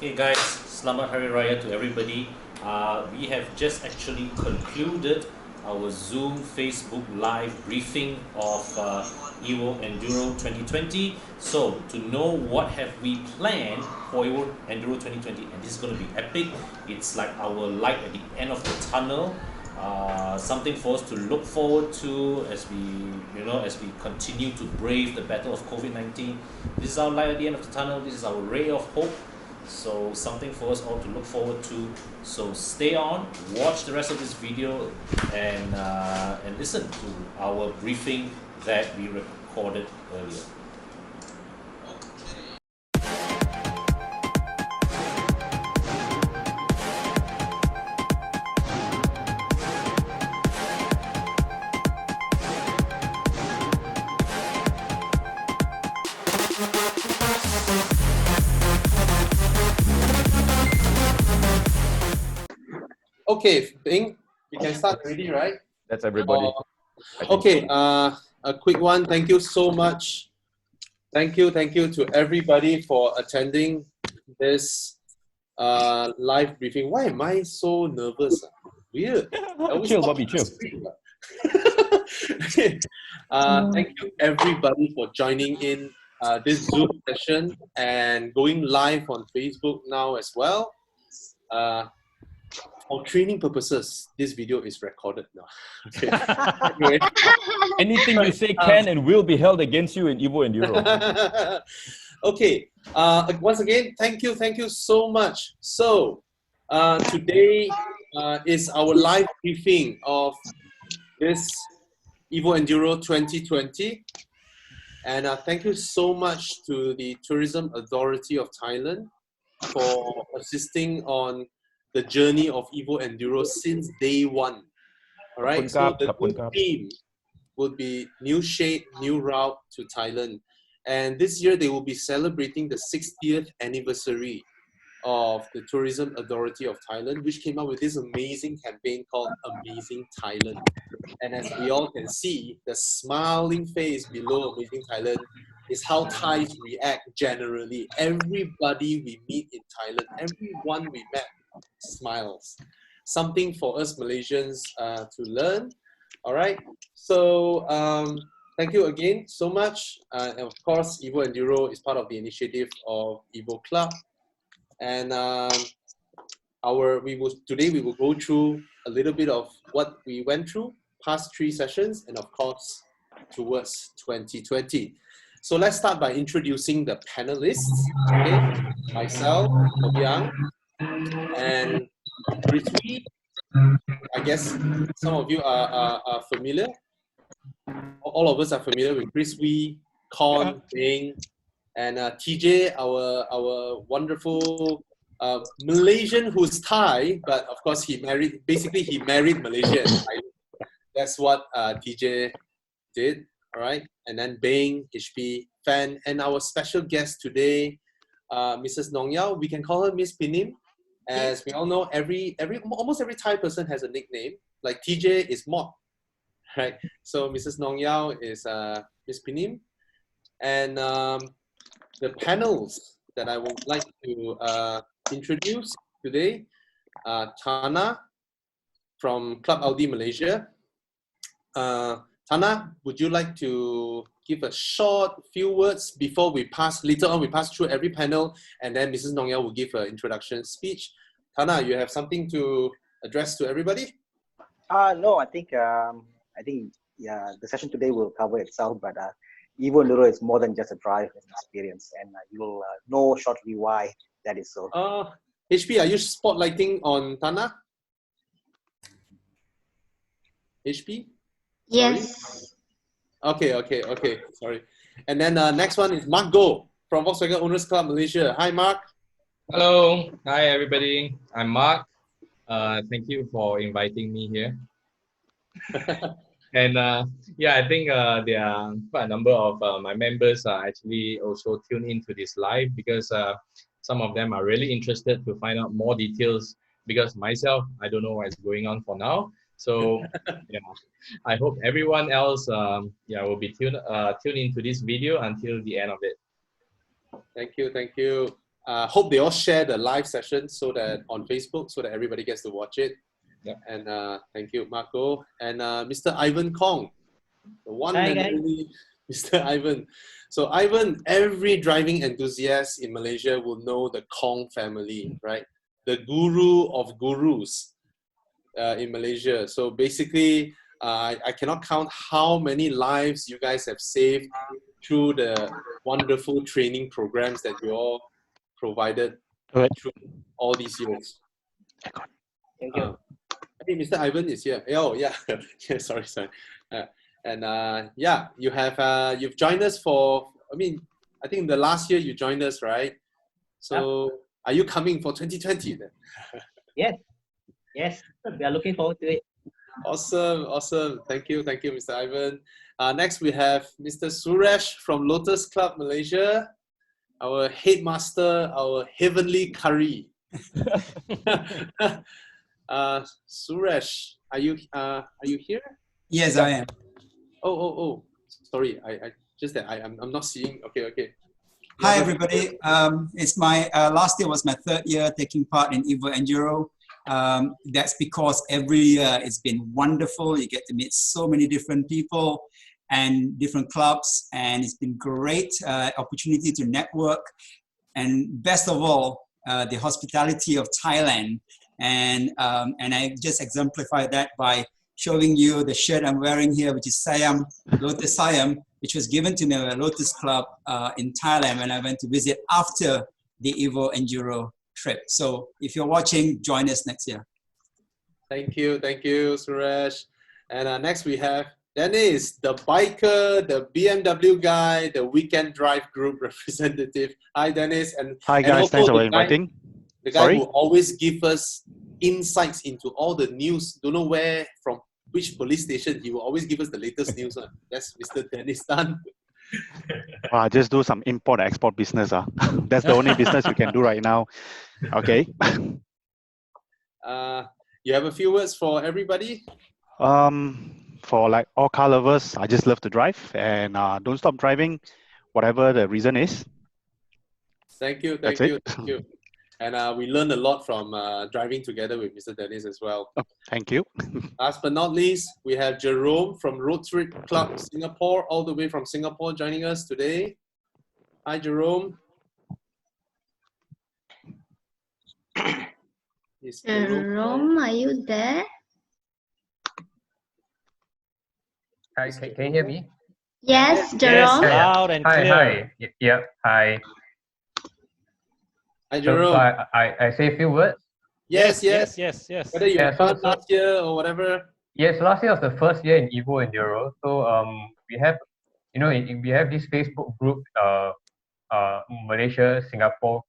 Okay guys, Selamat Hari Raya to everybody. We have just actually concluded our Zoom Facebook live briefing of Evo Enduro 2020. So to know what have we planned for Evo Enduro 2020, and this is going to be epic. It's like our light at the end of the tunnel. Something for us to look forward to as we continue to brave the battle of COVID-19. This is our light at the end of the tunnel. This is our ray of hope. So something for us all to look forward to. So stay on, watch the rest of this video, and listen to our briefing that we recorded earlier. Okay, Bing, we can start already, right? That's everybody. Okay, a quick one. Thank you so much. Thank you to everybody for attending this live briefing. Why am I so nervous? Weird. Chill, Bobby, chill. Okay. Thank you everybody for joining in this Zoom session and going live on Facebook now as well. For training purposes, this video is recorded now. Okay. Anyway. Anything you say can and will be held against you in Evo Enduro. Okay. Once again, thank you so much. So today is our live briefing of this Evo Enduro 2020. And thank you so much to the Tourism Authority of Thailand for assisting on the journey of Evo Enduro since day one. All right, so the new theme would be new shape, new route to Thailand. And this year they will be celebrating the 60th anniversary of the Tourism Authority of Thailand, which came up with this amazing campaign called Amazing Thailand. And as we all can see, the smiling face below Amazing Thailand is how Thais react generally. Everybody we meet in Thailand, everyone we met smiles. Something for us Malaysians to learn. All right. So thank you again so much. And of course, Evo Enduro is part of the initiative of Evo Club. And today we will go through a little bit of what we went through past 3 sessions, and of course towards 2020. So let's start by introducing the panelists. Okay, myself, Obiang, and Recce. I guess some of you are familiar. All of us are familiar with Recce, Con, Bing, and TJ, our wonderful Malaysian who's Thai, but of course he married Malaysia. That's what TJ did. All right, and then Bing, HP, Fan, and our special guest today, Mrs. Nong Yao. We can call her Miss Pinim. As we all know, almost every Thai person has a nickname. Like TJ is Mok, right? So Mrs. Nong Yao is Miss Pinim. And the panels that I would like to introduce today, Tana from Club Audi Malaysia. Tana, would you like to give a short few words before we pass through every panel, and then Mrs. Nong Yao will give an introduction speech. Tana, you have something to address to everybody? No, I think yeah, the session today will cover itself, but Evo Enduro is more than just a drive and experience, and you'll know shortly why that is so. HP, are you spotlighting on Tana? HP? Yes. Sorry? Okay. Sorry. And then next one is Mark Go from Volkswagen Owners Club Malaysia. Hi, Mark. Hello. Hi, everybody. I'm Mark. Thank you for inviting me here. And yeah, I think there are quite a number of my members are actually also tuned into this live because some of them are really interested to find out more details, because myself, I don't know what's going on for now. So yeah, I hope everyone else will be tuned into this video until the end of it. Thank you. hope they all share the live session so that on Facebook so that everybody gets to watch it. Yep. And thank you, Marco. And Mr. Ivan Kong, the one and only Mr. Ivan. So Ivan, every driving enthusiast in Malaysia will know the Kong family, right? The guru of gurus in Malaysia. So basically, I cannot count how many lives you guys have saved through the wonderful training programs that you all provided through all these years. Thank you. I think Mr. Ivan is here. Oh yeah, yeah. Sorry. Yeah, you have you've joined us for. I mean, I think the last year you joined us, right? So are you coming for 2020 then? Yes, we are looking forward to it. Awesome. Thank you, Mr. Ivan. Next we have Mr. Suresh from Lotus Club Malaysia, our headmaster, our heavenly curry. Suresh, are you here? Yes, I am. Oh. Sorry, I just that I'm not seeing. Okay. Hi everybody. It's my last year was my third year taking part in EvoEnduro. That's because every year it's been wonderful. You get to meet so many different people and different clubs, and it's been great opportunity to network. And best of all, the hospitality of Thailand. And I just exemplify that by showing you the shirt I'm wearing here, which is Siam, Lotus Siam, which was given to me by Lotus Club in Thailand when I went to visit after the EvoEnduro trip. So if you're watching, join us next year. Thank you, Suresh. And next we have Dennis, the biker, the BMW guy, the weekend drive group representative. Hi, Dennis. Hi guys, thanks for inviting. The guy who always gives us insights into all the news. Don't know where, from which police station. He will always give us the latest news. That's Mr. Dennis Tan. Wow, just do some import and export business. That's the only business we can do right now. Okay. You have a few words for everybody? For like all car lovers, I just love to drive and don't stop driving, whatever the reason is. Thank you. And we learned a lot from driving together with Mr. Dennis as well. Oh, thank you. Last but not least, we have Jerome from Road Trip Club Singapore, all the way from Singapore, joining us today. Hi, Jerome. Jerome, are you there? Hi, can you hear me? Yes, Jerome. Yes, loud and clear. Hi. Hi, Jerome. So I say a few words. Yes. Whether you had fun last year or whatever. Yes, last year was the first year in EvoEnduro. So we have, we have this Facebook group, Malaysia, Singapore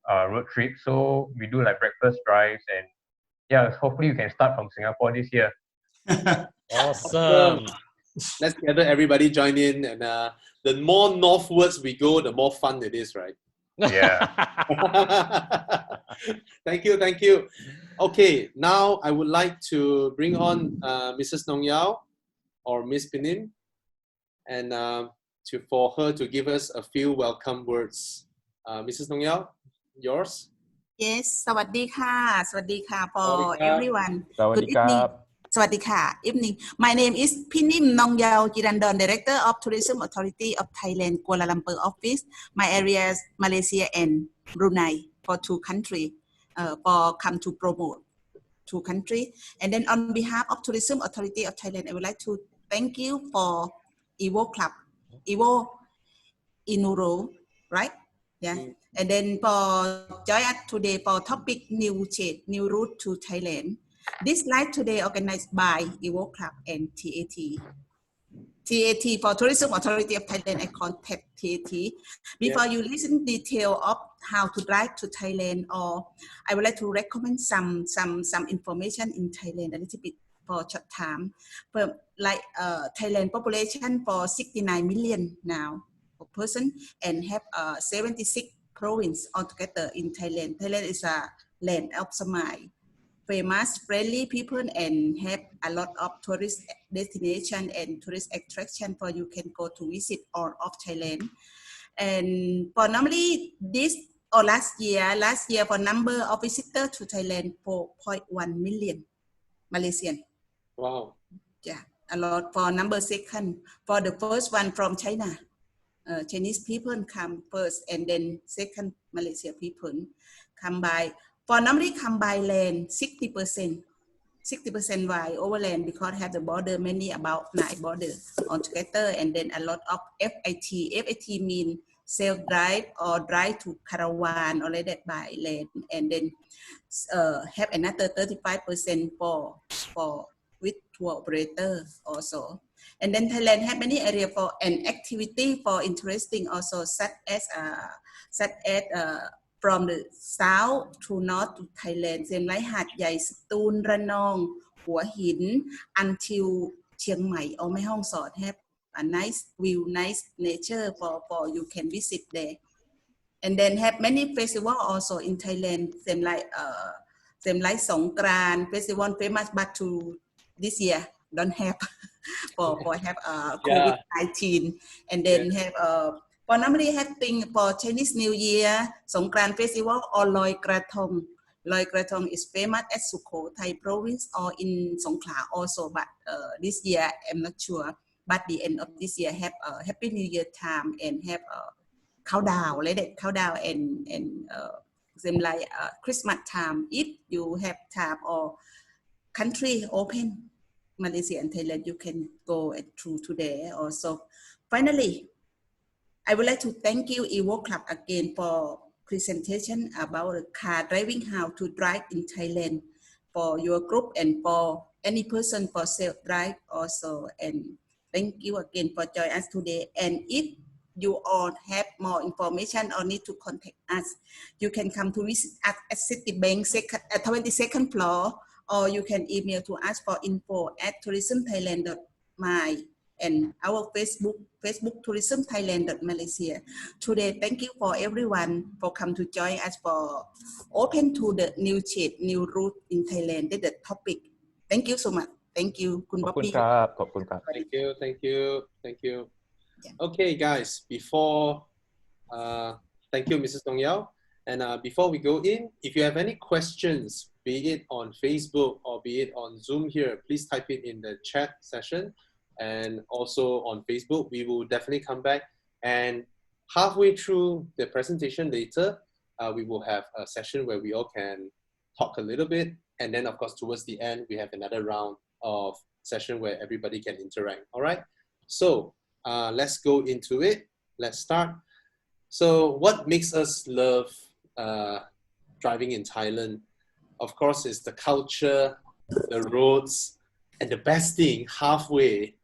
road trip. So we do like breakfast drives, and hopefully you can start from Singapore this year. Awesome. Let's gather everybody join in, and the more northwards we go, the more fun it is, right? Yeah. Thank you. Okay, now I would like to bring on Mrs. Nong Yao or Miss Pinin, and for her to give us a few welcome words. Mrs. Nong Yao, yours. Yes, สวัสดีค่ะ for everyone. สวัส Good ดีครับ evening. สวัสดีค่ะ Evening. My name is Pinim Nongyao Jirandon, Director of Tourism Authority of Thailand, Kuala Lumpur office. My areas Malaysia and Brunei for two countries. For come to promote two countries. And then on behalf of Tourism Authority of Thailand, I would like to thank you for Evo Club, Evo Enduro, right? Yeah. And then for join us today for topic new route to Thailand. This live today organized by Evo Club and TAT. TAT for Tourism Authority of Thailand. I contact TAT. Before you listen detail of how to drive to Thailand, or I would like to recommend some information in Thailand a little bit for short time. Like Thailand population for 69 million now per person, and have 76 provinces altogether in Thailand. Thailand is a land of smile, famous, friendly people, and have a lot of tourist destination and tourist attraction for you can go to visit all of Thailand. And for normally this or last year for number of visitors to Thailand, 4.1 million Malaysian. Wow. Yeah, a lot. For number second, for the first one from China, Chinese people come first, and then second Malaysia people come by. For normally come by land, 60%. 60% by overland because have the border, many about 9 border altogether, and then a lot of FIT. FIT mean self-drive or drive to caravan or like that by land, and then have another 35% for with tour operator also. And then Thailand have many area for an activity for interesting also, such as from the south to north to Thailand, same like หาดใหญ่ สตูล ระนอง หัวหิน until เชียงใหม่ or แม่ฮ่องสอน have a nice view, nice nature for you can visit there. And then have many festival also in Thailand, same like Songkran festival famous, but to this year don't have for have COVID-19, and then have for normally have thing for Chinese New Year, Songkran festival or Loi Krathong. Loi Krathong is famous at Sukhothai province or in Songkhla also, but this year I'm not sure. But the end of this year have Happy New Year time and have countdown, like that countdown and same like Christmas time. If you have time or country open, Malaysia and Thailand, you can go through today also. Finally, I would like to thank you, Evo Club, again for presentation about car driving, how to drive in Thailand for your group and for any person for self-drive also. And thank you again for joining us today. And if you all have more information or need to contact us, you can come to visit us at Citibank 22nd floor, or you can email to us for info@tourismthailand.my and our Facebook Tourism Thailand Malaysia. Today, thank you for everyone for come to join us for open to the new shade, new route in Thailand. That's the topic. Thank you so much. Thank you, Kun Bobby. Thank you. Yeah. Okay, guys. Thank you, Mrs. Dong Yao. And before we go in, if you have any questions, be it on Facebook or be it on Zoom here, please type it in the chat session. And also on Facebook, we will definitely come back. And halfway through the presentation later, we will have a session where we all can talk a little bit. And then, of course, towards the end, we have another round of session where everybody can interact. All right. So let's go into it. Let's start. So what makes us love driving in Thailand? Of course, is the culture, the roads, and the best thing, halfway,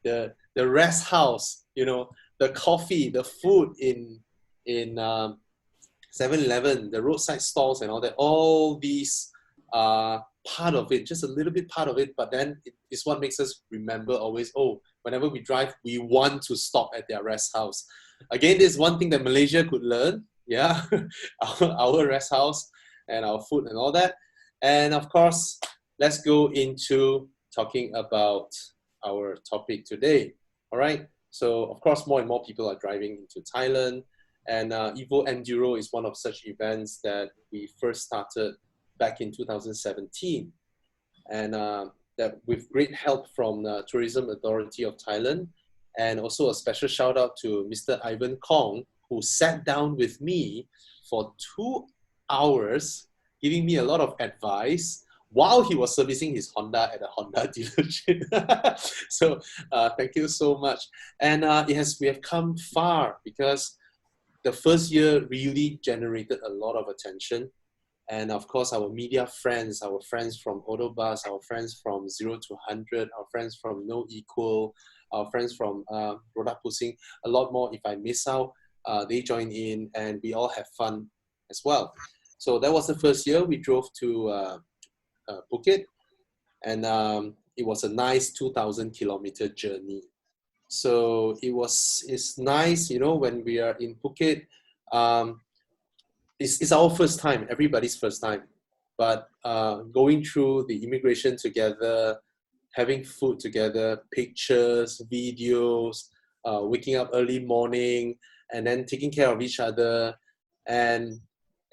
the rest house, you know, the coffee, the food in 7-Eleven, the roadside stalls and all that. All these are part of it, just a little bit part of it, but then it's what makes us remember always, oh, whenever we drive, we want to stop at their rest house. Again, this is one thing that Malaysia could learn, yeah, our rest house and our food and all that. And of course, let's go into talking about our topic today. All right. So of course, more and more people are driving into Thailand, and Evo Enduro is one of such events that we first started back in 2017, and that with great help from the Tourism Authority of Thailand, and also a special shout out to Mr. Ivan Kong, who sat down with me for 2 hours, giving me a lot of advice while he was servicing his Honda at a Honda dealership. So thank you so much. And we have come far, because the first year really generated a lot of attention. And of course, our media friends, our friends from Autobus, our friends from 0 to 100, our friends from No Equal, our friends from Product Pusing, a lot more. If I miss out, they join in, and we all have fun as well. So that was the first year. We drove to Phuket, and it was a nice 2,000-kilometer journey. So it's nice, you know, when we are in Phuket. It's our first time, everybody's first time. But going through the immigration together, having food together, pictures, videos, waking up early morning, and then taking care of each other. And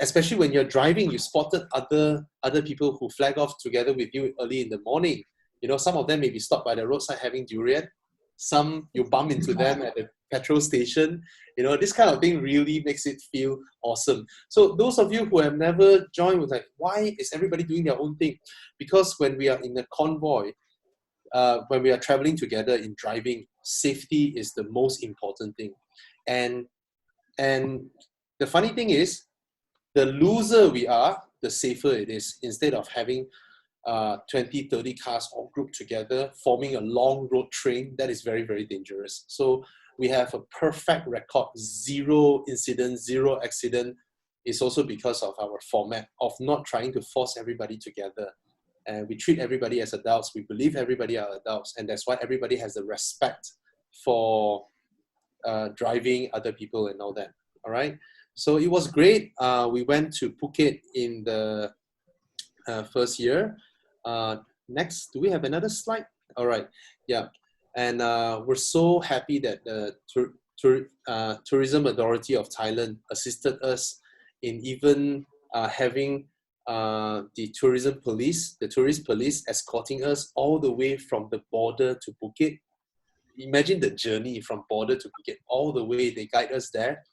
especially when you're driving, you spotted other people who flag off together with you early in the morning. You know, some of them may be stopped by the roadside having durian. Some you bump into them at the petrol station. You know, this kind of thing really makes it feel awesome. So those of you who have never joined was like, why is everybody doing their own thing? Because when we are in a convoy, when we are traveling together in driving, safety is the most important thing. And the funny thing is, the looser we are, the safer it is. Instead of having 20, 30 cars all grouped together, forming a long road train, that is very, very dangerous. So we have a perfect record, 0 incidents, 0 accident. It's also because of our format of not trying to force everybody together. And we treat everybody as adults. We believe everybody are adults. And that's why everybody has the respect for driving other people and all that. All right. So it was great. We went to Phuket in the first year. Next, do we have another slide? All right. Yeah. And we're so happy that the Tourism Authority of Thailand assisted us in even having the tourism police, the tourist police, escorting us all the way from the border to Phuket. Imagine the journey from border to Phuket, all the way. They guide us there.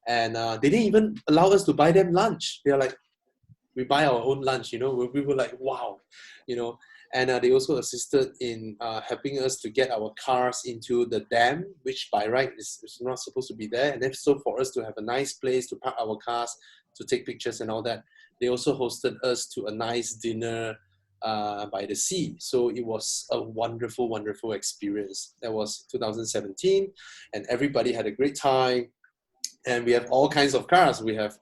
And they didn't even allow us to buy them lunch. They're like, we buy our own lunch, you know. We were like, wow, you know. And they also assisted in helping us to get our cars into the dam, which by right is not supposed to be there. And then so for us to have a nice place to park our cars, to take pictures and all that. They also hosted us to a nice dinner by the sea. So it was a wonderful, wonderful experience. That was 2017, and everybody had a great time. And we have all kinds of cars. We have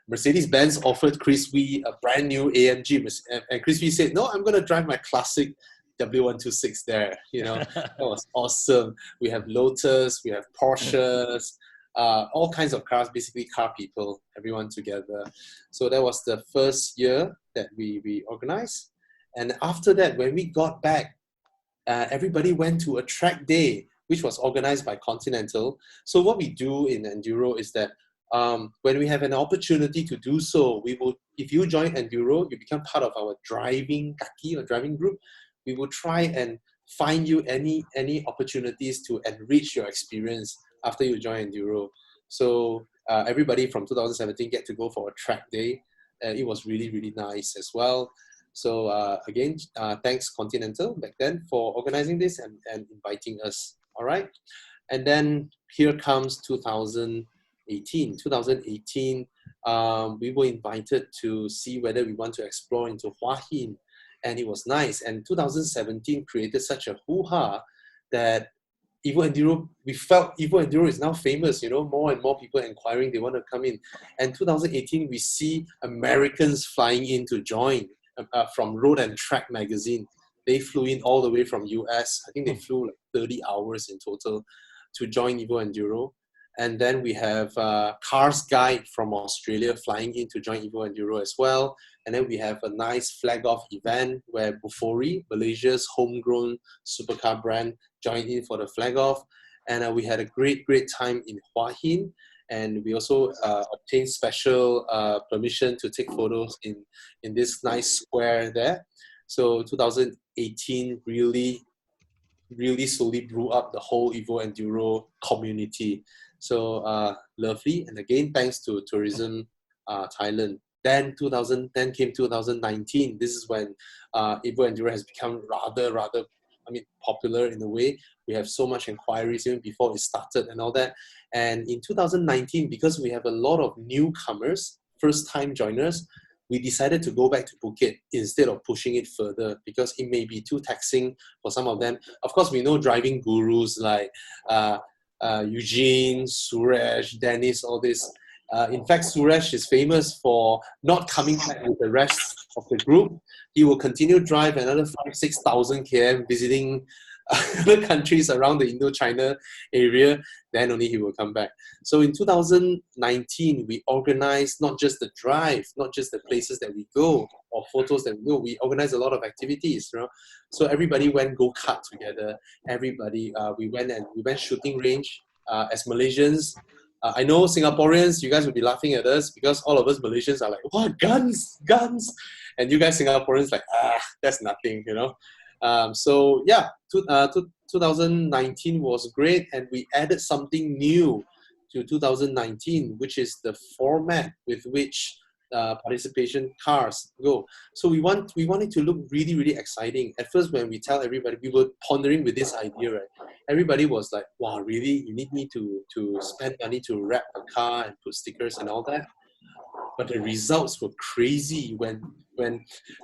Mercedes-Benz offered Chris Wee a brand new AMG, and Chris Wee said, "No, I'm going to drive my classic W126 there." You know, that was awesome. We have Lotus, we have Porsches, all kinds of cars, basically car people, everyone together. So that was the first year that we organized. And after that, when we got back, everybody went to a track day, which was organized by Continental. So what we do in Enduro is that when we have an opportunity to do so, we will, if you join Enduro, you become part of our driving kaki or driving group, we will try and find you any opportunities to enrich your experience after you join Enduro. So everybody from 2017 get to go for a track day. It was really, really nice as well. So again, thanks Continental back then for organizing this and inviting us. All right. And then here comes 2018. 2018, we were invited to see whether we want to explore into Hua Hin, and it was nice. And 2017 created such a hoo-ha that EvoEnduro, we felt EvoEnduro is now famous, you know, more and more people inquiring, they want to come in. And 2018, we see Americans flying in to join from Road and Track magazine. They flew in all the way from US. I think they flew like 30 hours in total to join EvoEnduro. And then we have Cars Guide from Australia flying in to join EvoEnduro as well. And then we have a nice flag-off event where Bufori, Malaysia's homegrown supercar brand, joined in for the flag-off. And we had a great time in Hua Hin. And we also obtained special permission to take photos in this nice square there. So 2018 really slowly blew up the whole EvoEnduro community. So lovely. And again, thanks to Tourism Thailand. Then 2010 came 2019. This is when EvoEnduro has become rather, I mean, popular in a way. We have so much inquiries even before it started and all that. And in 2019, because we have a lot of newcomers, first-time joiners, we decided to go back to Phuket instead of pushing it further because it may be too taxing for some of them. Of course, we know driving gurus like Eugene, Suresh, Dennis, all this. In fact, Suresh is famous for not coming back with the rest of the group. He will continue to drive another 5,000-6,000 km visiting other countries around the Indochina area, then only he will come back. So in 2019, we organized not just the drive, not just the places that we go or photos that we go, we organized a lot of activities, you know. So everybody went go-kart together. Everybody, we went shooting range as Malaysians. I know Singaporeans, you guys will be laughing at us because all of us Malaysians are like, what, guns? And you guys Singaporeans like, that's nothing, you know. So yeah, 2019 was great, and we added something new to 2019, which is the format with which participation cars go. So we want it to look really, really exciting. At first, when we tell everybody, we were pondering with this idea, right? Everybody was like, wow, really? You need me to spend money to wrap a car and put stickers and all that? But the results were crazy when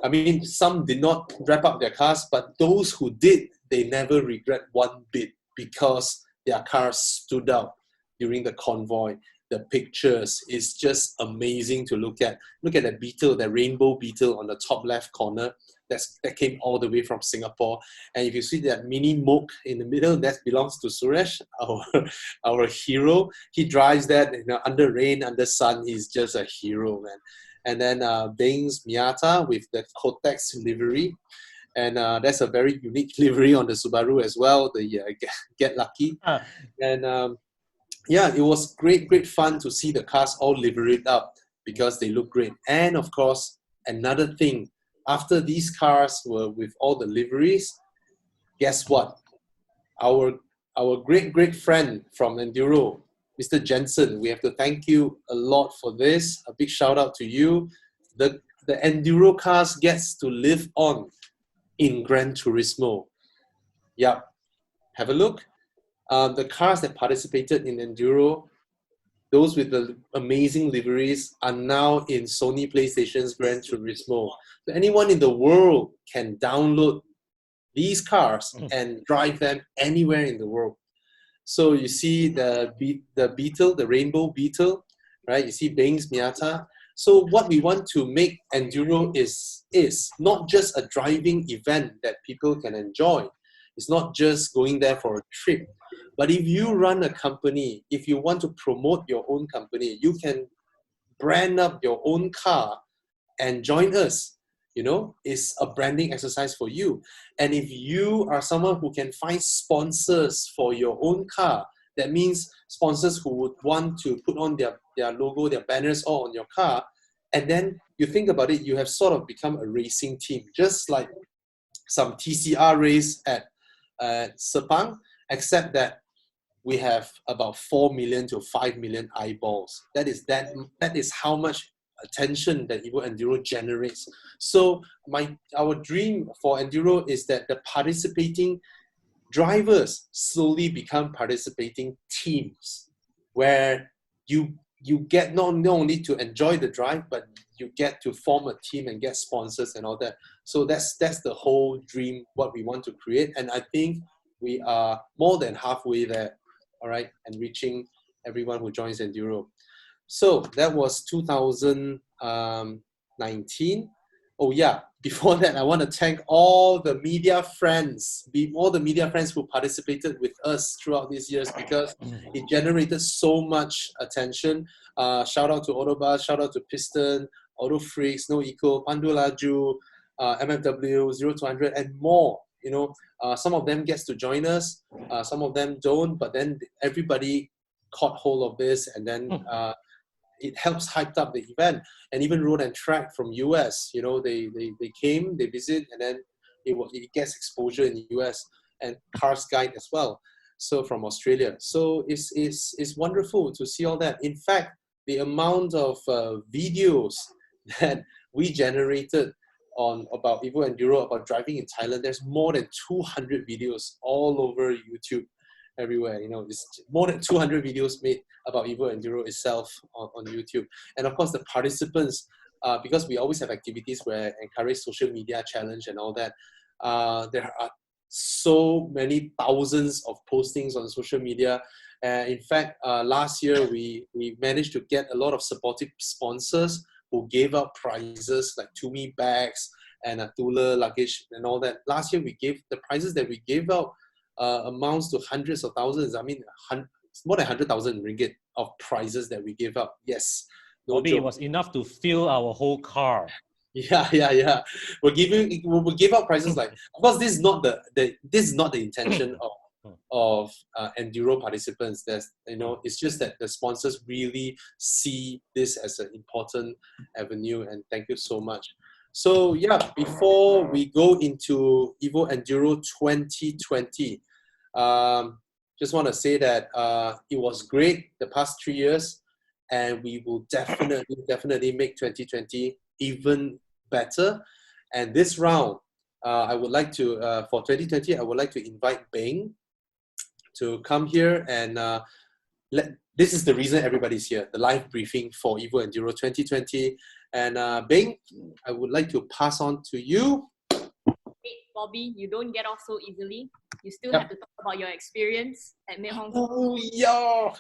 I mean, some did not wrap up their cars, but those who did, they never regret one bit because their cars stood out during the convoy. The pictures is just amazing to look at. Look at that beetle, that rainbow beetle on the top left corner. That came all the way from Singapore. And if you see that mini moke in the middle, that belongs to Suresh, our hero. He drives that, you know, under rain, under sun. He's just a hero, man. And then Bing's Miata with the Cortex livery. And that's a very unique livery on the Subaru as well, the Get Lucky. And yeah, it was great fun to see the cars all liveried up because they look great. And of course, another thing, after these cars were with all the liveries, guess what? Our great friend from Enduro, Mr. Jensen, we have to thank you a lot for this. A big shout out to you. The Enduro cars gets to live on in Gran Turismo. Yep. Have a look. The cars that participated in Enduro, those with the amazing liveries, are now in Sony PlayStation's Gran Turismo. So anyone in the world can download these cars and drive them anywhere in the world. So you see the Beetle, the Rainbow Beetle, right? You see Bing's Miata. So what we want to make Enduro is not just a driving event that people can enjoy. It's not just going there for a trip. But if you run a company, if you want to promote your own company, you can brand up your own car and join us. You know, it's a branding exercise for you. And if you are someone who can find sponsors for your own car, that means sponsors who would want to put on their logo, their banners all on your car. And then you think about it, you have sort of become a racing team, just like some TCR race at Sepang, except that we have about 4 million to 5 million eyeballs. That is how much attention that Evo Enduro generates. So our dream for Enduro is that the participating drivers slowly become participating teams, where you get not only to enjoy the drive, but you get to form a team and get sponsors and all that. So that's the whole dream, what we want to create. And I think we are more than halfway there, all right, and reaching everyone who joins Enduro. So that was 2019. Oh yeah, before that, I want to thank all the media friends who participated with us throughout these years, because it generated so much attention. Shout out to Autobus, shout out to Piston, Auto Freaks, No Eco, Pandu Laju, MFW, 0200, and more. You know, some of them gets to join us, some of them don't, but then everybody caught hold of this, and then it helps hyped up the event. And even Road and Track from US, you know, they came, they visit, and then it gets exposure in the US, and Cars Guide as well, so from Australia. So it's wonderful to see all that. In fact, the amount of videos that we generated about Evo Enduro, about driving in Thailand, there's more than 200 videos all over YouTube, everywhere. You know, it's more than 200 videos made about Evo Enduro itself on YouTube. And of course, the participants, because we always have activities where encourage social media challenge and all that, there are so many thousands of postings on social media. In fact, last year we managed to get a lot of supportive sponsors who gave out prizes like Tumi bags and a Tula luggage and all that. Last year, the prizes that we gave out amounts to hundreds of thousands. I mean, more than 100,000 ringgit of prizes that we gave out. Yes. No joke. It was enough to fill our whole car. Yeah. We'll give out prizes like, of course, this is not the intention of enduro participants. It's just that the sponsors really see this as an important avenue, and thank you so much. So yeah, before we go into EvoEnduro 2020, just want to say that it was great the past 3 years, and we will definitely make 2020 even better. And this round, I would like to, for 2020, I would like to invite Bing to come here and this is the reason everybody's here, the live briefing for EvoEnduro 2020. And Bing, I would like to pass on to you. Hey, Bobby, you don't get off so easily. You still have to talk about your experience at Mei Hong Kong. Oh, yeah.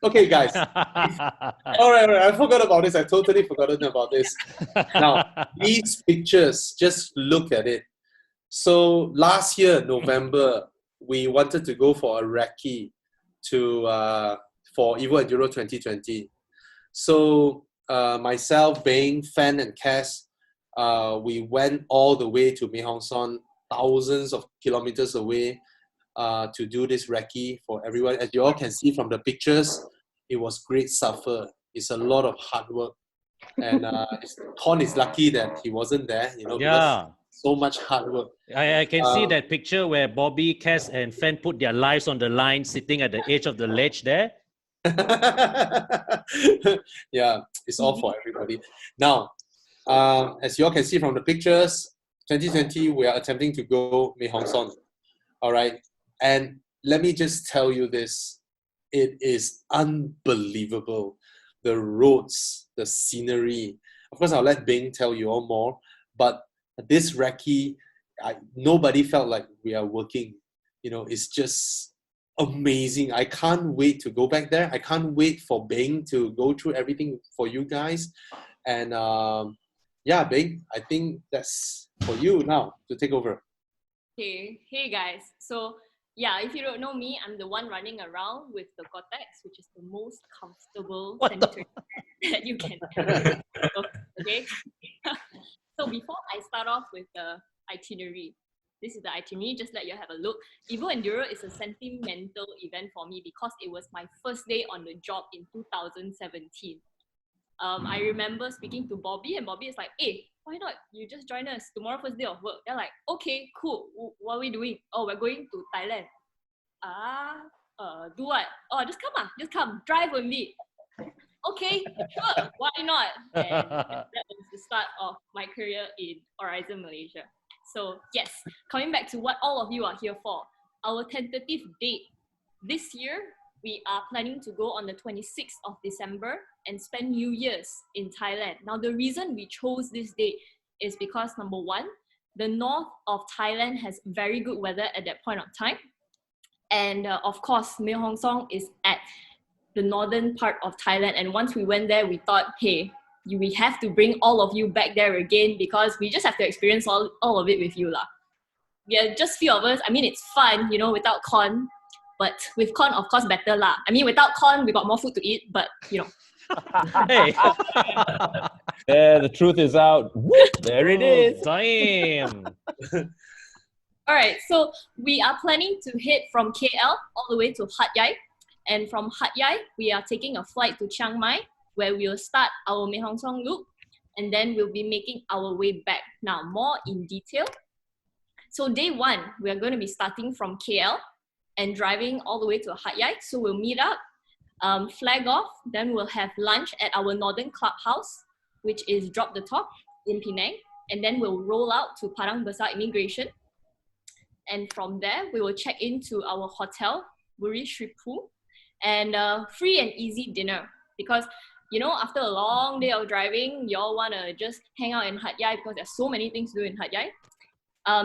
Okay, guys. All right, I forgot about this. I totally forgotten about this. Now, these pictures, just look at it. So last year, November, we wanted to go for a recce for EvoEnduro 2020. So myself, Bing, Fan, and Cass, we went all the way to Mei Hong Son, thousands of kilometers away, to do this recce for everyone. As you all can see from the pictures, it was great suffer. It's a lot of hard work. And Con is lucky that he wasn't there, because so much hard work. I can see that picture where Bobby, Cass, and Fan put their lives on the line, sitting at the edge of the ledge there. Yeah, it's all for everybody. Now, as you all can see from the pictures, 2020, we are attempting to go Mei Hong Son. All right. And let me just tell you this. It is unbelievable. The roads, the scenery. Of course, I'll let Bing tell you all more. But this recce, nobody felt like we are working. It's just amazing. I can't wait to go back there. I can't wait for Bing to go through everything for you guys. And yeah, Bing, I think that's for you now to take over. Hey guys. So yeah, if you don't know me, I'm the one running around with the Cortex, which is the most comfortable sanitary that you can ever. Okay. So before I start off with the itinerary, this is the itinerary, just let you have a look. EvoEnduro is a sentimental event for me because it was my first day on the job in 2017. I remember speaking to Bobby, and Bobby is like, hey, why not? You just join us tomorrow, first day of work. They're like, okay, cool. What are we doing? Oh, we're going to Thailand. Do what? Oh, just come, drive with me. Okay, sure, why not? And that was the start of my career in Aurizn, Malaysia. So yes, coming back to what all of you are here for, our tentative date this year, we are planning to go on the 26th of December and spend New Year's in Thailand. Now, the reason we chose this date is because, number one, the north of Thailand has very good weather at that point of time. And of course, Mei Hong Son is at the northern part of Thailand. And once we went there, we thought, hey, we have to bring all of you back there again because we just have to experience all of it with you. We are just few of us. I mean, it's fun, without Con. But with Con, of course, better lah. I mean, without Con, we got more food to eat, but Hey. Yeah, the truth is out. Whoop, there it is. Damn. All right, so we are planning to head from KL all the way to Hat Yai. And from Hat Yai, we are taking a flight to Chiang Mai, where we will start our Mei Hong Son loop, and then we'll be making our way back. Now, more in detail. So day one, we are going to be starting from KL and driving all the way to Hat Yai. So we'll meet up, flag off, then we'll have lunch at our Northern Clubhouse, which is Drop the Top in Penang, and then we'll roll out to Padang Besar Immigration. And from there, we will check into our hotel, Buri Shripu, and free and easy dinner. Because, after a long day of driving, y'all want to just hang out in Hat Yai because there's so many things to do in Hat Yai.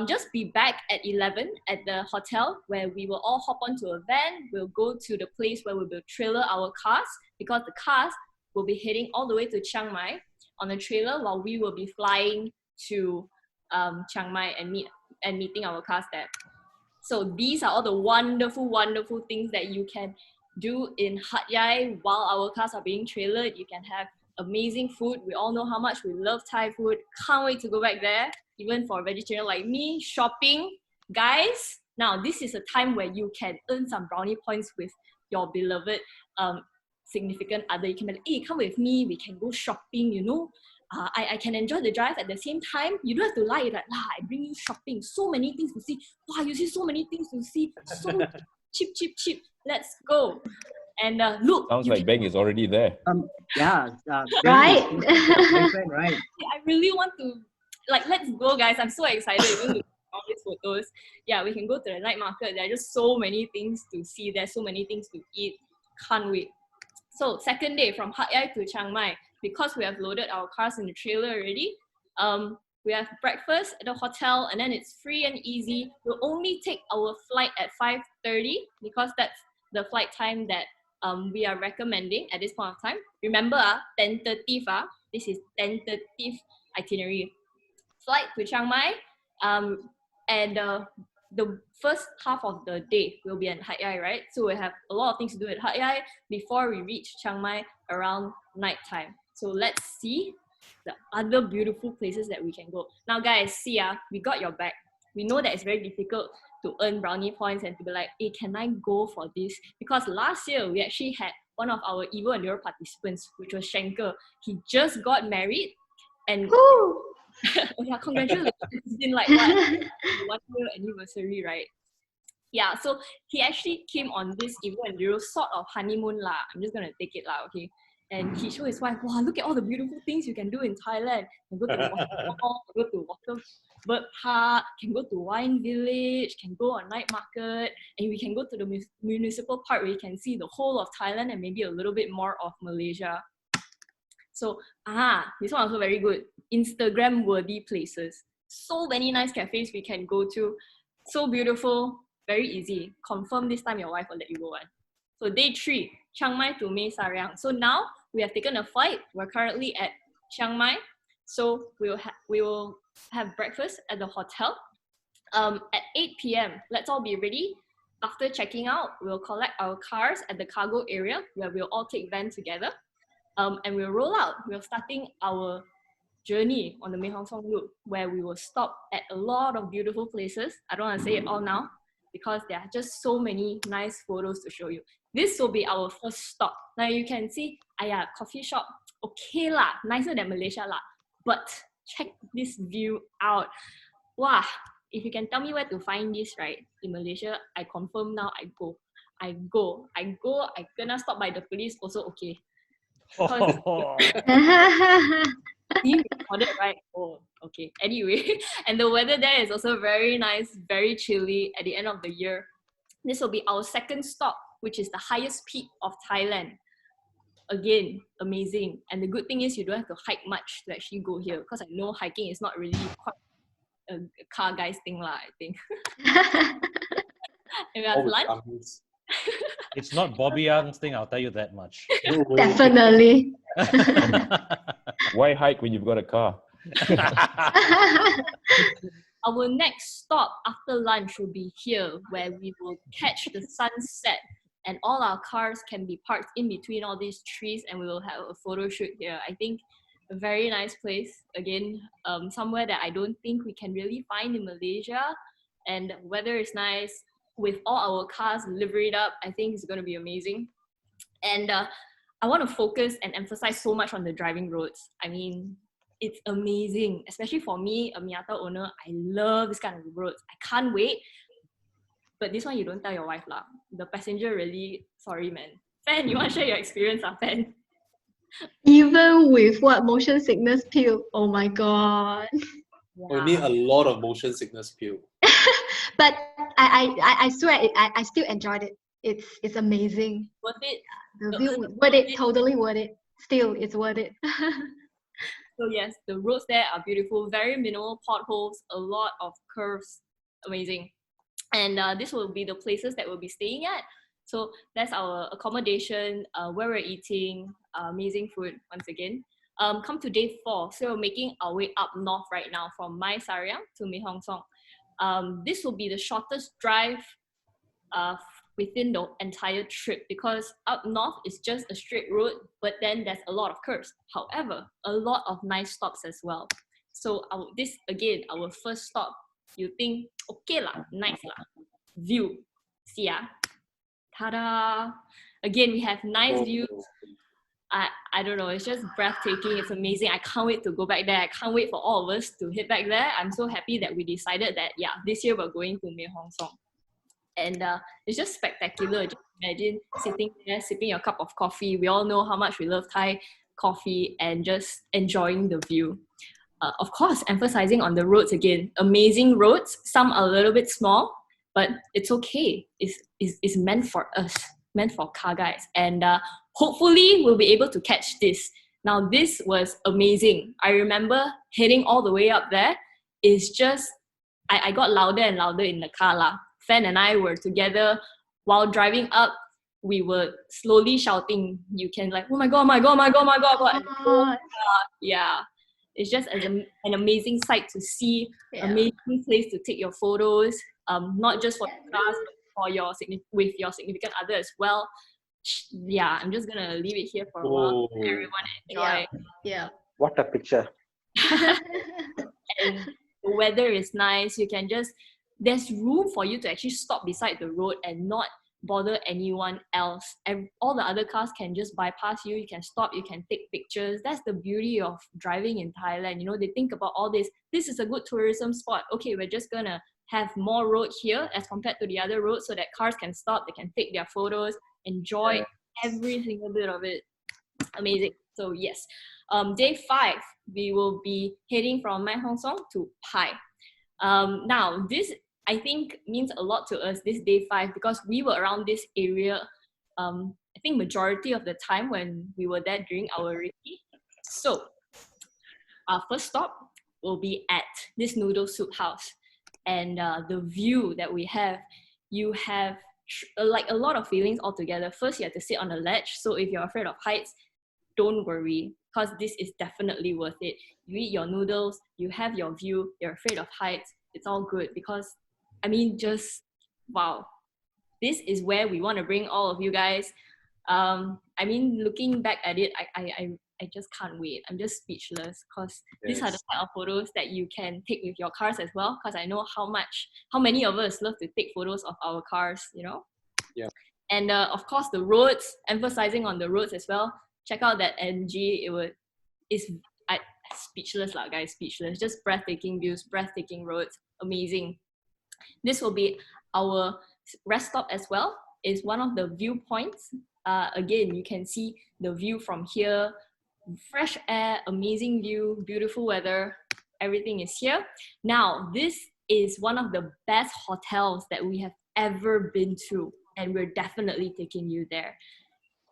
Just be back at 11 at the hotel where we will all hop onto a van. We'll go to the place where we will trailer our cars because the cars will be heading all the way to Chiang Mai on a trailer while we will be flying to Chiang Mai and meeting our cars there. So these are all the wonderful, wonderful things that you can do in Hat Yai while our cars are being trailered. You can have amazing food. We all know how much we love Thai food. Can't wait to go back there. Even for a vegetarian like me, shopping. Guys, Now, this is a time where you can earn some brownie points with your beloved significant other. You can be like, hey, come with me, we can go shopping, you know. I can enjoy the drive at the same time. You don't have to lie, like, I bring you shopping, so many things to see. Wow, you see so many things to see, so cheap. Let's go. And look. Sounds like Beng is already there. Yeah. Right? Boyfriend, right? I really want to, like, let's go, guys. I'm so excited. We're going to all these photos. Yeah, we can go to the night market. There are just so many things to see. There's so many things to eat. Can't wait. So second day from Hat Yai to Chiang Mai, because we have loaded our cars in the trailer already, we have breakfast at the hotel, and then it's free and easy. We'll only take our flight at 5:30 because that's the flight time that we are recommending at this point of time. Remember, tentative, this is tentative itinerary. Flight to Chiang Mai, and the first half of the day will be in Hat Yai, right? So we have a lot of things to do at Hat Yai before we reach Chiang Mai around nighttime. So let's see the other beautiful places that we can go. Now guys, see, we got your back. We know that it's very difficult to earn brownie points and to be like, hey, can I go for this? Because last year, we actually had one of our EvoEnduro participants, which was Schenker. He just got married, and oh yeah, congratulations. It's been like what, 1 year anniversary, right? Yeah, so he actually came on this EvoEnduro sort of honeymoon lah. I'm just gonna take it lah, okay? And he showed his wife, wow, look at all the beautiful things you can do in Thailand. You can go to the waterfall, go to Waterbird Park, can go to Wine Village, can go on night market, and we can go to the municipal park where you can see the whole of Thailand and maybe a little bit more of Malaysia. So, this one also very good. Instagram worthy places. So many nice cafes we can go to. So beautiful, very easy. Confirm this time your wife will let you go on. So day 3, Chiang Mai to Mae Sariang. So now we have taken a flight. We're currently at Chiang Mai. So we will have breakfast at the hotel. At 8 p.m., let's all be ready. After checking out, we'll collect our cars at the cargo area where we'll all take van together. And we'll roll out. We're starting our journey on the Mae Hong Son route, where we will stop at a lot of beautiful places. I don't want to say it all now because there are just so many nice photos to show you. This will be our first stop. Now you can see, coffee shop, okay lah, nicer than Malaysia lah. But check this view out. Wow, if you can tell me where to find this, right, in Malaysia, I confirm now I gonna stop by the police also okay. You recorded, right? Oh, okay. Anyway, and the weather there is also very nice, very chilly at the end of the year. This will be our second stop, which is the highest peak of Thailand. Again, amazing. And the good thing is you don't have to hike much to actually go here, because I know hiking is not really quite a car guy's thing lah, I think. And we have lunch. It's not Bobby Young's thing, I'll tell you that much. Definitely. Why hike when you've got a car? Our next stop after lunch will be here, where we will catch the sunset, and all our cars can be parked in between all these trees, and we will have a photo shoot here. I think a very nice place. Again, somewhere that I don't think we can really find in Malaysia, and weather is nice. With all our cars liveried up, I think it's going to be amazing. And I want to focus and emphasize so much on the driving roads. I mean, it's amazing, especially for me, a Miata owner. I love this kind of roads. I can't wait. But this one, you don't tell your wife lah. The passenger really, sorry man. Fan, you want to share your experience, Fan? Even with what motion sickness pill, oh my god. Yeah. We need a lot of motion sickness pill. But I swear I still enjoyed it. It's amazing. Worth it. The view worth it, totally worth it. Still, it's worth it. So yes, the roads there are beautiful. Very minimal potholes, a lot of curves, amazing. And this will be the places that we'll be staying at. So that's our accommodation, where we're eating, amazing food once again. Come to day 4. So we're making our way up north right now from Mae Sariang to Mae Hong Son. This will be the shortest drive within the entire trip, because up north is just a straight road, but then there's a lot of curves. However, a lot of nice stops as well. So this again, our first stop, you think, okay lah, nice lah. view. See ya. Ta-da! Again, we have nice views. I don't know, it's just breathtaking. It's amazing. I can't wait to go back there. I can't wait for all of us to head back there. I'm so happy that we decided that, yeah, this year we're going to Mae Hong Son. And it's just spectacular. Just imagine sitting there, sipping your cup of coffee. We all know how much we love Thai coffee and just enjoying the view. Of course, emphasizing on the roads again. Amazing roads. Some are a little bit small, but it's okay. It's meant for us, meant for car guys. And hopefully we'll be able to catch this. Now, this was amazing. I remember heading all the way up there. It's just, I got louder and louder in the car lah. Fan and I were together while driving up. We were slowly shouting. You can like, oh my god, my god, my god, my god. And yeah, it's just an amazing sight to see. Yeah. Amazing place to take your photos. Not just for the class, but for your with your significant other as well. Yeah, I'm just gonna leave it here for a while. Let everyone enjoy. Yeah. What a picture. And the weather is nice. You can just, there's room for you to actually stop beside the road and not bother anyone else. And all the other cars can just bypass you. You can stop, you can take pictures. That's the beauty of driving in Thailand. You know, they think about all this. This is a good tourism spot. Okay, we're just gonna have more road here as compared to the other roads so that cars can stop, they can take their photos, enjoy every single bit of it. Amazing. So yes, day 5, we will be heading from Mae Hong Son to Pai. Now, this I think means a lot to us, this day 5, because we were around this area, I think majority of the time when we were there during our Recce. So, our first stop will be at this noodle soup house. And the view that we have, you have like a lot of feelings altogether. First, you have to sit on a ledge. So if you're afraid of heights, don't worry, because this is definitely worth it. You eat your noodles, you have your view, you're afraid of heights, it's all good because, I mean, just wow. This is where we want to bring all of you guys. I mean, looking back at it, I just can't wait. I'm just speechless because these are the type of photos that you can take with your cars as well. Because I know how many of us love to take photos of our cars, you know? Yeah. And of course, the roads, emphasizing on the roads as well. Check out that NG. It's speechless lah, guys, speechless. Just breathtaking views, breathtaking roads, amazing. This will be our rest stop as well. It's one of the viewpoints. Again, you can see the view from here. Fresh air, amazing view, beautiful weather, everything is here. Now, this is one of the best hotels that we have ever been to, and we're definitely taking you there.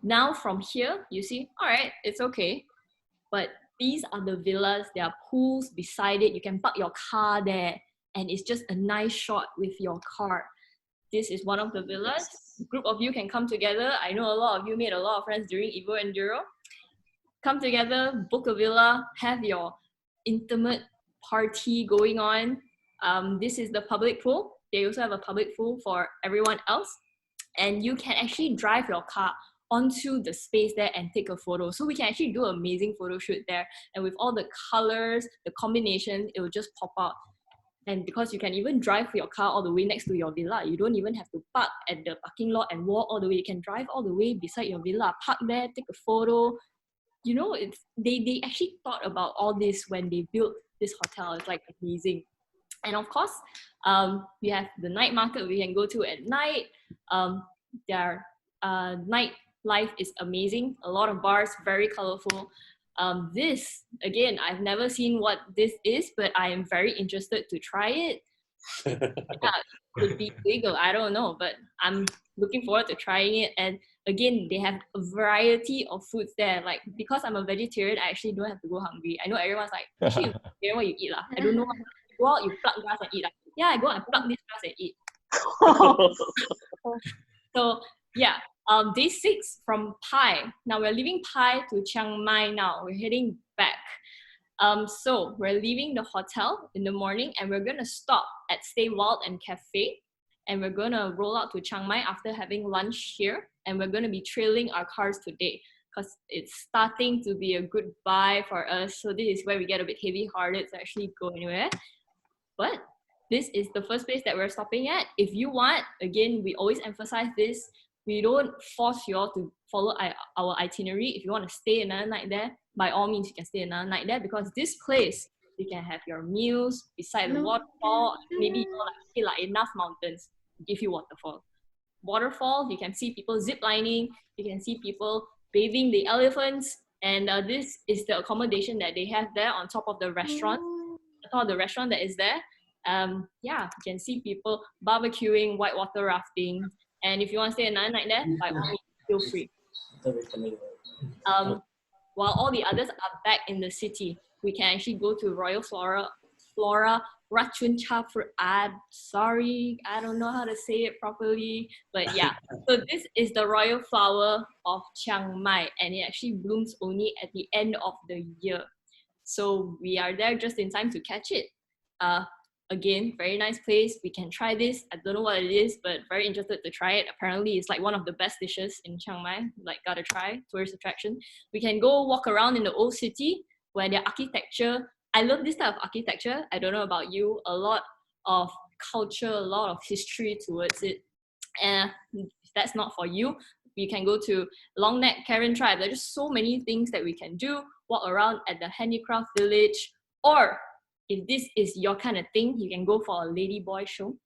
Now, from here, you see, all right, it's okay, but these are the villas. There are pools beside it. You can park your car there, and it's just a nice shot with your car. This is one of the villas. A group of you can come together. I know a lot of you made a lot of friends during EvoEnduro. Come together, book a villa, have your intimate party going on. This is the public pool. They also have a public pool for everyone else. And you can actually drive your car onto the space there and take a photo. So we can actually do an amazing photo shoot there. And with all the colors, the combinations, it will just pop out. And because you can even drive your car all the way next to your villa, you don't even have to park at the parking lot and walk all the way. You can drive all the way beside your villa, park there, take a photo. You know, they actually thought about all this when they built this hotel. It's like amazing. And of course, we have the night market we can go to at night. Their night life is amazing. A lot of bars, very colorful. This, again, I've never seen what this is, but I am very interested to try it. Could be legal, I don't know, but I'm looking forward to trying it. And again, they have a variety of foods there. Like, because I'm a vegetarian, I actually don't have to go hungry. I know everyone's like, actually, you what you eat lah. I don't know. You go out, you pluck grass and eat. Like, yeah, I go and pluck this grass and eat. So yeah, day 6 from Pai. Now we're leaving Pai to Chiang Mai now. We're heading back. So we're leaving the hotel in the morning and we're gonna stop at Stay Wild and Cafe. And we're gonna roll out to Chiang Mai after having lunch here. And we're gonna be trailing our cars today because it's starting to be a goodbye for us. So this is where we get a bit heavy-hearted to actually go anywhere. But this is the first place that we're stopping at. If you want, again, we always emphasize this, we don't force you all to follow our itinerary. If you want to stay another night there, by all means, you can stay another night there, because this place, you can have your meals beside the waterfall. Maybe you like enough mountains to give you waterfall. Waterfall, you can see people zip lining, you can see people bathing the elephants, and this is the accommodation that they have there on top of the restaurant. That is there. Yeah, you can see people barbecuing, whitewater rafting, and if you want to stay another night there, by all means, feel free. While all the others are back in the city, we can actually go to Royal Flora Rachuncha Ad. Sorry, I don't know how to say it properly, but yeah. So this is the royal flower of Chiang Mai, and it actually blooms only at the end of the year. So we are there just in time to catch it. Again, very nice place. We can try this. I don't know what it is, but very interested to try it. Apparently, it's like one of the best dishes in Chiang Mai. Like, gotta try, tourist attraction. We can go walk around in the old city where their architecture, I love this type of architecture. I don't know about you, a lot of culture, a lot of history towards it. And if that's not for you, you can go to Long Neck Karen Tribe. There's just so many things that we can do. Walk around at the handicraft village, or if this is your kind of thing, you can go for a ladyboy show.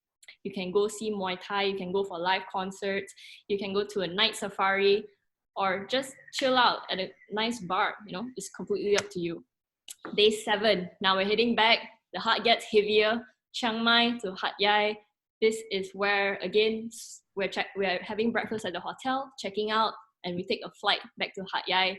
You can go see Muay Thai. You can go for live concerts. You can go to a night safari, or just chill out at a nice bar. You know, it's completely up to you. Day 7. Now we're heading back. The heart gets heavier. Chiang Mai to Hat Yai. This is where, again, we're having breakfast at the hotel, checking out, and we take a flight back to Hat Yai.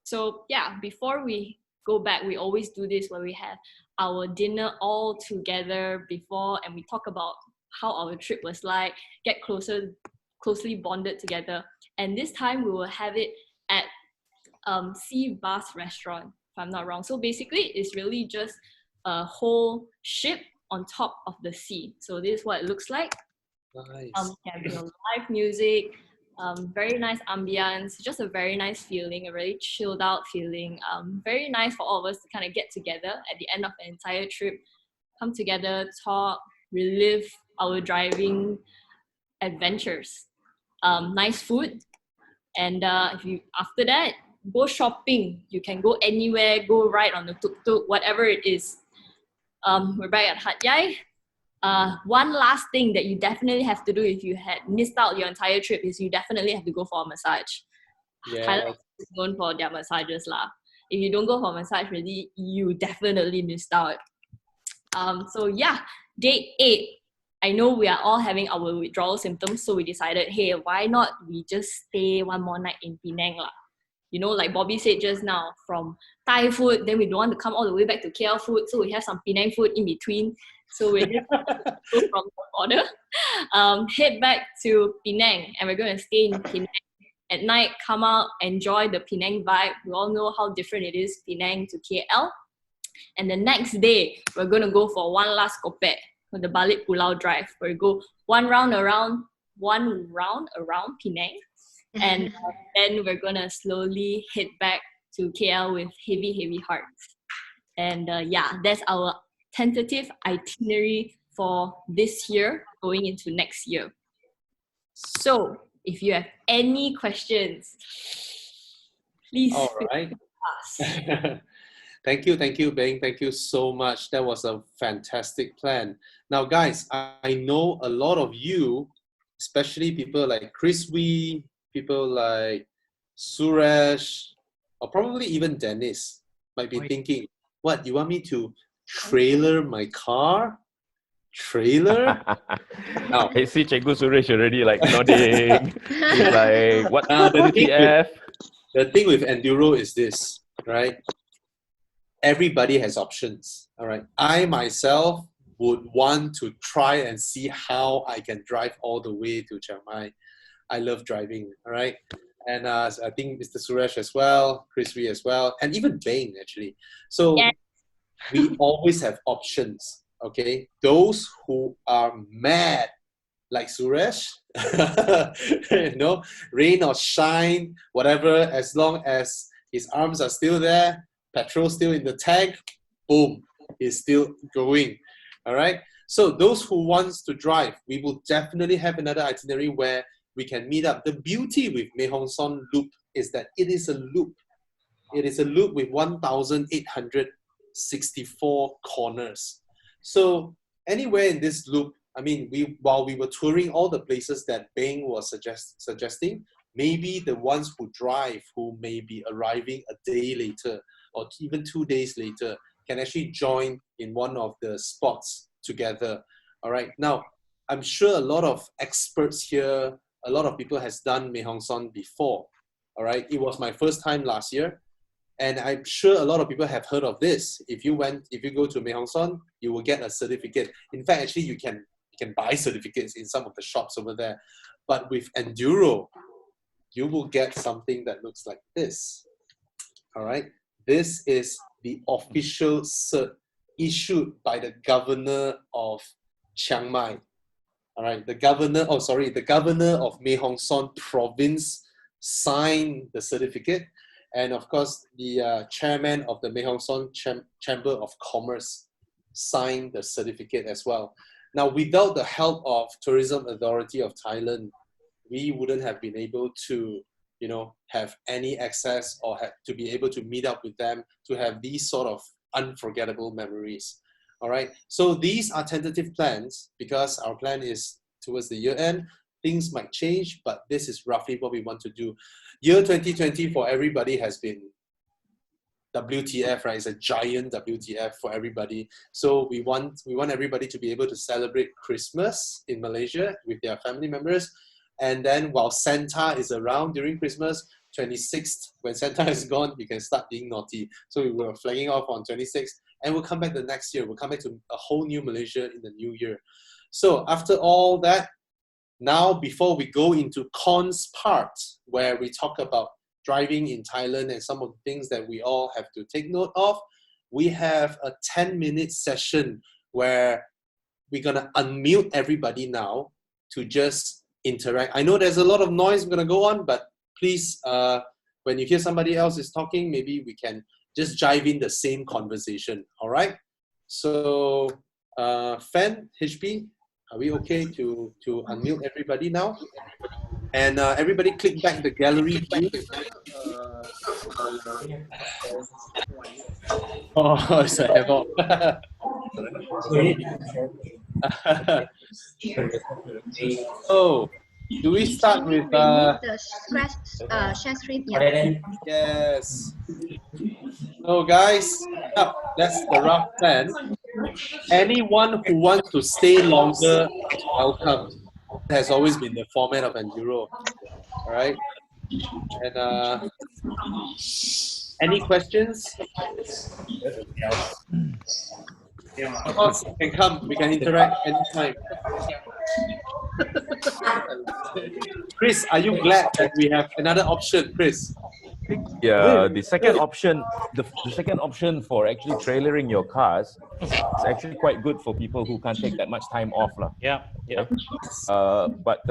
So yeah, before we go back, we always do this where we have our dinner all together before, and we talk about how our trip was like, get closely bonded together. And this time we will have it at Sea Bass Restaurant, if I'm not wrong. So basically, it's really just a whole ship on top of the sea. So this is what it looks like. Nice. Have live music, very nice ambience, just a very nice feeling, a really chilled out feeling. Very nice for all of us to kind of get together at the end of the entire trip, come together, talk, relive our driving adventures. Nice food, and if you after that go shopping, you can go anywhere, go ride on the tuk-tuk, whatever it is. We're back at Hat Yai. One last thing that you definitely have to do if you had missed out your entire trip is you definitely have to go for a massage. Yeah. Thailand is known for their massages lah. If you don't go for a massage, really, you definitely missed out. So yeah, day 8. I know we are all having our withdrawal symptoms, so we decided, hey, why not we just stay one more night in Penang lah? You know, like Bobby said just now, from Thai food, then we don't want to come all the way back to KL food, so we have some Penang food in between. So we're just go from the border, head back to Penang, and we're going to stay in Penang. At night, come out, enjoy the Penang vibe. We all know how different it is, Penang to KL. And the next day, we're going to go for one last kopek, for the Balik Pulau Drive, where we go one round around Penang. And then we're going to slowly head back to KL with heavy hearts. And yeah, that's our tentative itinerary for this year going into next year. So if you have any questions, please ask. Thank you, Beng. Thank you so much. That was a fantastic plan. Now, guys, I know a lot of you, especially people like Chris Wee, people like Suresh, or probably even Dennis, might be thinking, what, you want me to trailer my car? Trailer? Now, I see Cikgu Suresh already like nodding. He's like, what? WTF? The thing with Enduro is this, right? Everybody has options, all right? I myself would want to try and see how I can drive all the way to Chiang Mai. I love driving, all right? And I think Mr. Suresh as well, Chris Wee as well, and even Beng actually. So we always have options, okay? Those who are mad, like Suresh, you know, rain or shine, whatever, as long as his arms are still there, petrol still in the tank, boom, he's still going. All right. So those who wants to drive, we will definitely have another itinerary where we can meet up. The beauty with Mae Hong Son Loop is that it is a loop. It is a loop with 1,864 corners. So anywhere in this loop, I mean, while we were touring all the places that Beng was suggesting, maybe the ones who drive, who may be arriving a day later or even 2 days later, can actually join in one of the spots together. All right. Now, I'm sure a lot of experts here, a lot of people has done Mae Hong Son before. All right. It was my first time last year. And I'm sure a lot of people have heard of this. If you go to Mae Hong Son, you will get a certificate. In fact, actually, you can buy certificates in some of the shops over there. But with Enduro, you will get something that looks like this. All right. This is the official cert issued by the governor of Chiang Mai. All right. The governor of Mae Hong Son province signed the certificate. And of course, the chairman of the Mae Hong Son Chamber of Commerce signed the certificate as well. Now, without the help of Tourism Authority of Thailand, we wouldn't have been able to, have any access or to be able to meet up with them, to have these sort of unforgettable memories. All right. So these are tentative plans because our plan is towards the year end. Things might change, but this is roughly what we want to do. Year 2020 for everybody has been WTF, right? It's a giant WTF for everybody. So we want everybody to be able to celebrate Christmas in Malaysia with their family members. And then while Santa is around during Christmas, 26th, when Santa is gone, we can start being naughty. So we were flagging off on 26th, and we'll come back the next year. We'll come back to a whole new Malaysia in the new year. So after all that, now before we go into cons part, where we talk about driving in Thailand and some of the things that we all have to take note of, we have a 10-minute session where we're gonna unmute everybody now to just interact. I know there's a lot of noise gonna go on, but please, when you hear somebody else is talking, maybe we can just jive in the same conversation, all right? So, Fan, HP, are we okay to unmute everybody now? And everybody click back the gallery view. Oh, it's a Evo. So, do we start with the share screen? Yeah. Yes. So guys, that's the rough plan. Anyone who wants to stay longer, welcome. That has always been the format of Enduro. All right. And any questions? Of course, you can come. We can interact anytime. Chris, are you glad that we have another option, Chris? Yeah, the second option, the second option for actually trailering your cars is actually quite good for people who can't take that much time off, lah. Yeah. But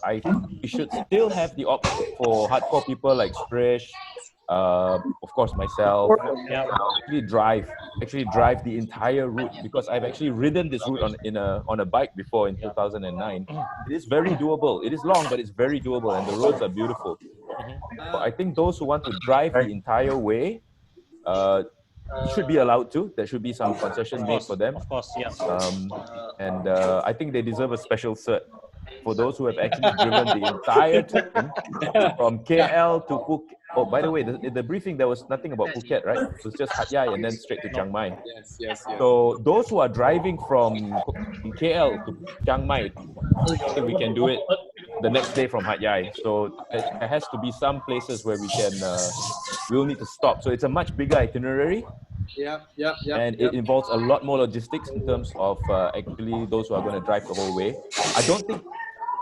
I think we should still have the option for hardcore people like Strish, of course myself, actually drive the entire route, because I've actually ridden this route on a bike before in 2009. It is very doable. It is long, but it's very doable, and the roads are beautiful. So I think those who want to drive the entire way should be allowed to. There should be some concession made for them. Of course, yeah. And I think they deserve a special cert for those who have actually driven the entire time from KL to Phuket. Oh, by the way, the briefing, there was nothing about Phuket, right? It was just Hat Yai and then straight to Chiang Mai. Yes. So those who are driving from KL to Chiang Mai, I think we can do it the next day from Hat Yai. So there has to be some places where we'll need to stop. So it's a much bigger itinerary. And it involves a lot more logistics in terms of actually those who are going to drive the whole way.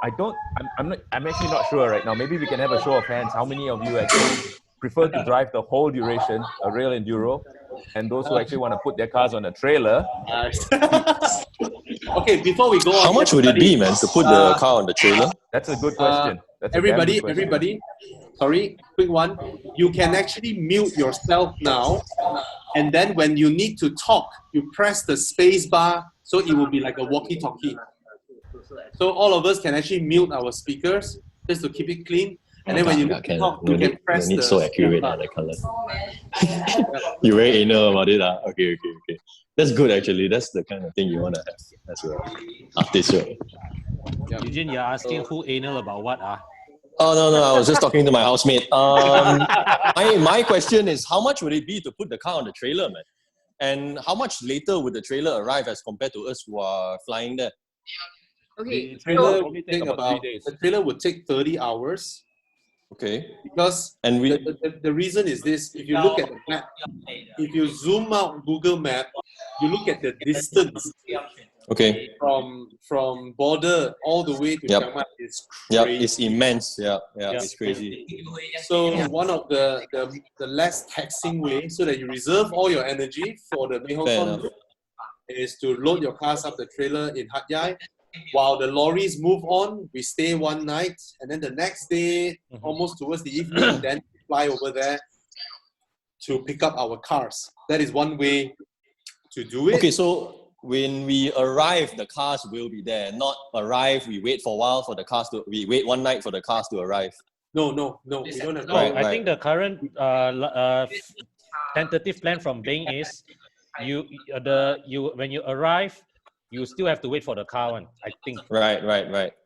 I'm actually not sure right now. Maybe we can have a show of hands. How many of you actually prefer to drive the whole duration, a real enduro, and those who actually want to put their cars on a trailer? Okay, before we go on, how much would it be, man, to put the car on the trailer? That's a good question. Everybody, sorry, quick one. You can actually mute yourself now, and then when you need to talk, you press the space bar So it will be like a walkie-talkie. So all of us can actually mute our speakers just to keep it clean. And then when you talk, you can press the... so accurate, the color. You're very anal about it. Okay. That's good, actually. That's the kind of thing you want to have as an artist, right? Eugene, you're asking who anal about what? Oh, no, I was just talking to my housemate. My question is, how much would it be to put the car on the trailer, man? And how much later would the trailer arrive as compared to us who are flying there? Okay. The trailer would take 30 hours. Okay. Because the reason is this: if you look at the map, if you zoom out Google Map, you look at the distance. Okay. From border all the way to Chiang Mai is crazy. Yeah, it's immense. Yeah, it's crazy. So one of the less taxing way, so that you reserve all your energy for the Mae Hong Son loop, is to load your cars up the trailer in Hat Yai. While the lorries move on, we stay one night, and then the next day, almost towards the evening, then we fly over there to pick up our cars. That is one way to do it. Okay, so when we arrive, the cars will be there. Not arrive, we wait for a while for the cars to... We wait one night for the cars to arrive. No, we don't have... No, I think the current tentative plan from Bing is when you arrive, you still have to wait for the car one, I think. Right.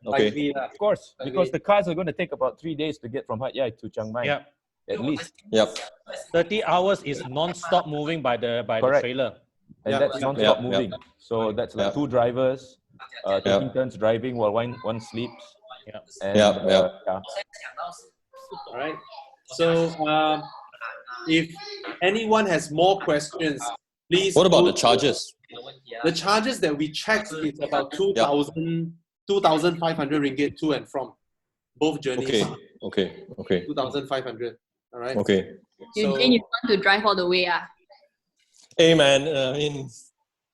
Okay. Of course, because the cars are going to take about 3 days to get from Hat Yai to Chiang Mai. Yeah. At least. Yep. 30 hours is non-stop moving by the trailer. And that's non-stop moving. So that's like 2 drivers taking turns driving while one sleeps. All right. So if anyone has more questions, please... What about the charges? The charges that we checked is about 2,500 ringgit to and from both journeys. Okay. 2,500. All right. Okay. Eugene, you want to drive all the way, Hey man, I mean,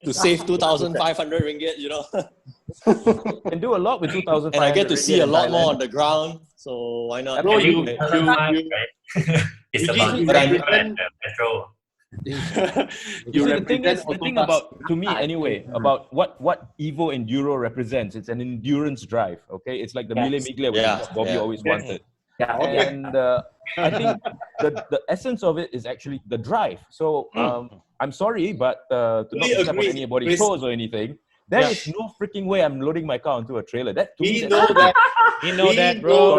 to save 2,500 ringgit, you know. Can do a lot with 2,500. And I get to see a lot more on the ground, so why not? No, you it's about petrol. The thing about, to me anyway, about what Evo Enduro represents, it's an endurance drive, okay? It's like the Mille Miglia which Bobby always wanted. And I think the essence of it is actually the drive. So I'm sorry, but to not step on anybody's toes or anything, there is no freaking way I'm loading my car onto a trailer. We know that. We know that, bro.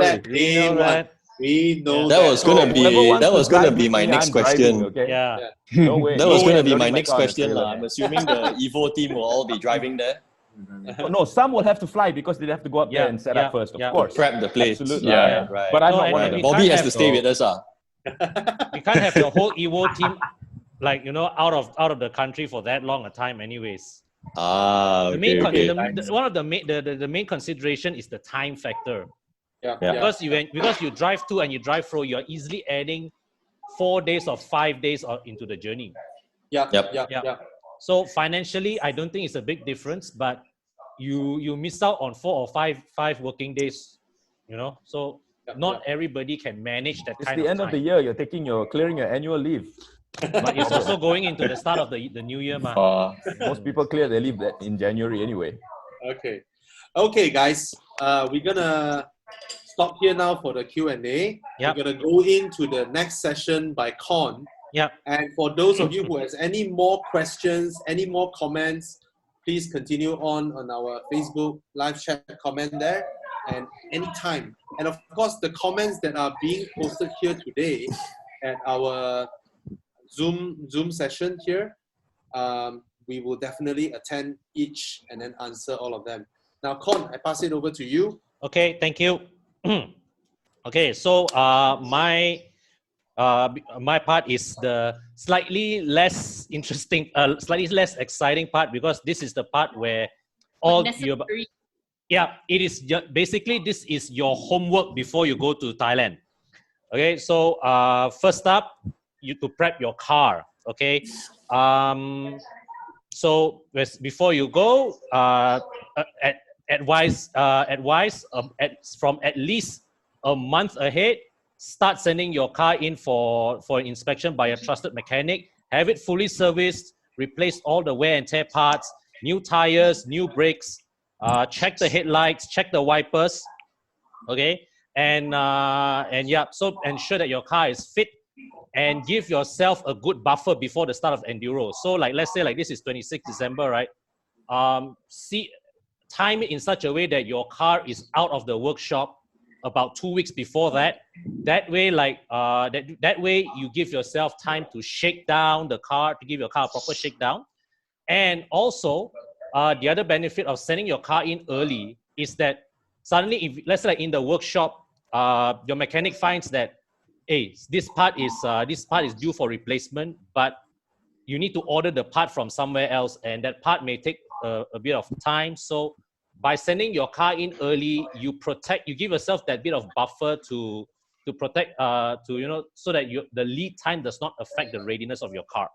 We know that was gonna be my next question. Okay? Yeah. No way. That was gonna be my next question. I'm assuming the Evo team will all be driving there. No, some will have to fly because they have to go up there and set up first, of course. Prep the place. Absolutely. Right. But I'm not one of them. Bobby has to stay with us. We can't have the whole Evo team, like, you know, out of the country for that long a time anyways. One of the main consideration is the time factor. Because you drive to and you drive through, you're easily adding 4 days or 5 days into the journey. So financially, I don't think it's a big difference, but you miss out on 4 or 5 working days, you know. So not everybody can manage that kind of time. It's the end of the year. You're clearing your annual leave. But it's also going into the start of the new year, man. Most people clear their leave in January anyway. Okay, guys. We're gonna stop here now for the Q&A. Yep. We're gonna go into the next session by Con. And for those of you who has any more questions, any more comments, please continue on our Facebook live chat comment there, and anytime. And of course, the comments that are being posted here today at our Zoom session here, we will definitely attend each and then answer all of them. Now, Con, I pass it over to you. Okay, thank you. Okay, so my part is the slightly less interesting, slightly less exciting part, because this is the part where it is basically this is your homework before you go to Thailand. Okay, so first up, you to prep your car. Okay, so before you go, advise from at least a month ahead. Start sending your car in for an inspection by a trusted mechanic. Have it fully serviced, replace all the wear and tear parts, new tires, new brakes, check the headlights, check the wipers, okay? And yeah, so ensure that your car is fit and give yourself a good buffer before the start of Enduro. So like, let's say like this is 26 December, right? Time it in such a way that your car is out of the workshop about 2 weeks before that. That way, like that way you give yourself time to shake down the car, to give your car a proper shakedown. And also, the other benefit of sending your car in early is that suddenly, if let's say like in the workshop, your mechanic finds that, hey, this part is due for replacement, but you need to order the part from somewhere else, and that part may take a bit of time. So by sending your car in early, you give yourself that bit of buffer to protect, so that the lead time does not affect the readiness of your car.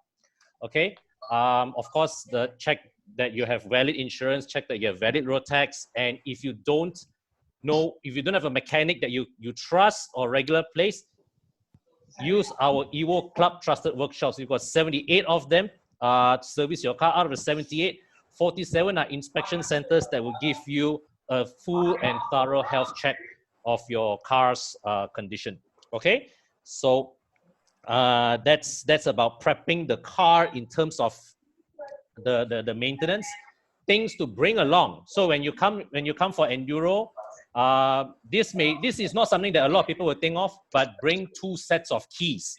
Okay. Of course, check that you have valid insurance, check that you have valid road tax, and if you don't have a mechanic that you trust or regular place, use our Evo Club Trusted Workshops. We've got 78 of them to service your car. Out of the 78, 47 are inspection centers that will give you a full and thorough health check of your car's condition. Okay, so that's about prepping the car in terms of the maintenance, things to bring along. So when you come for Enduro, this is not something that a lot of people will think of, but bring 2 sets of keys.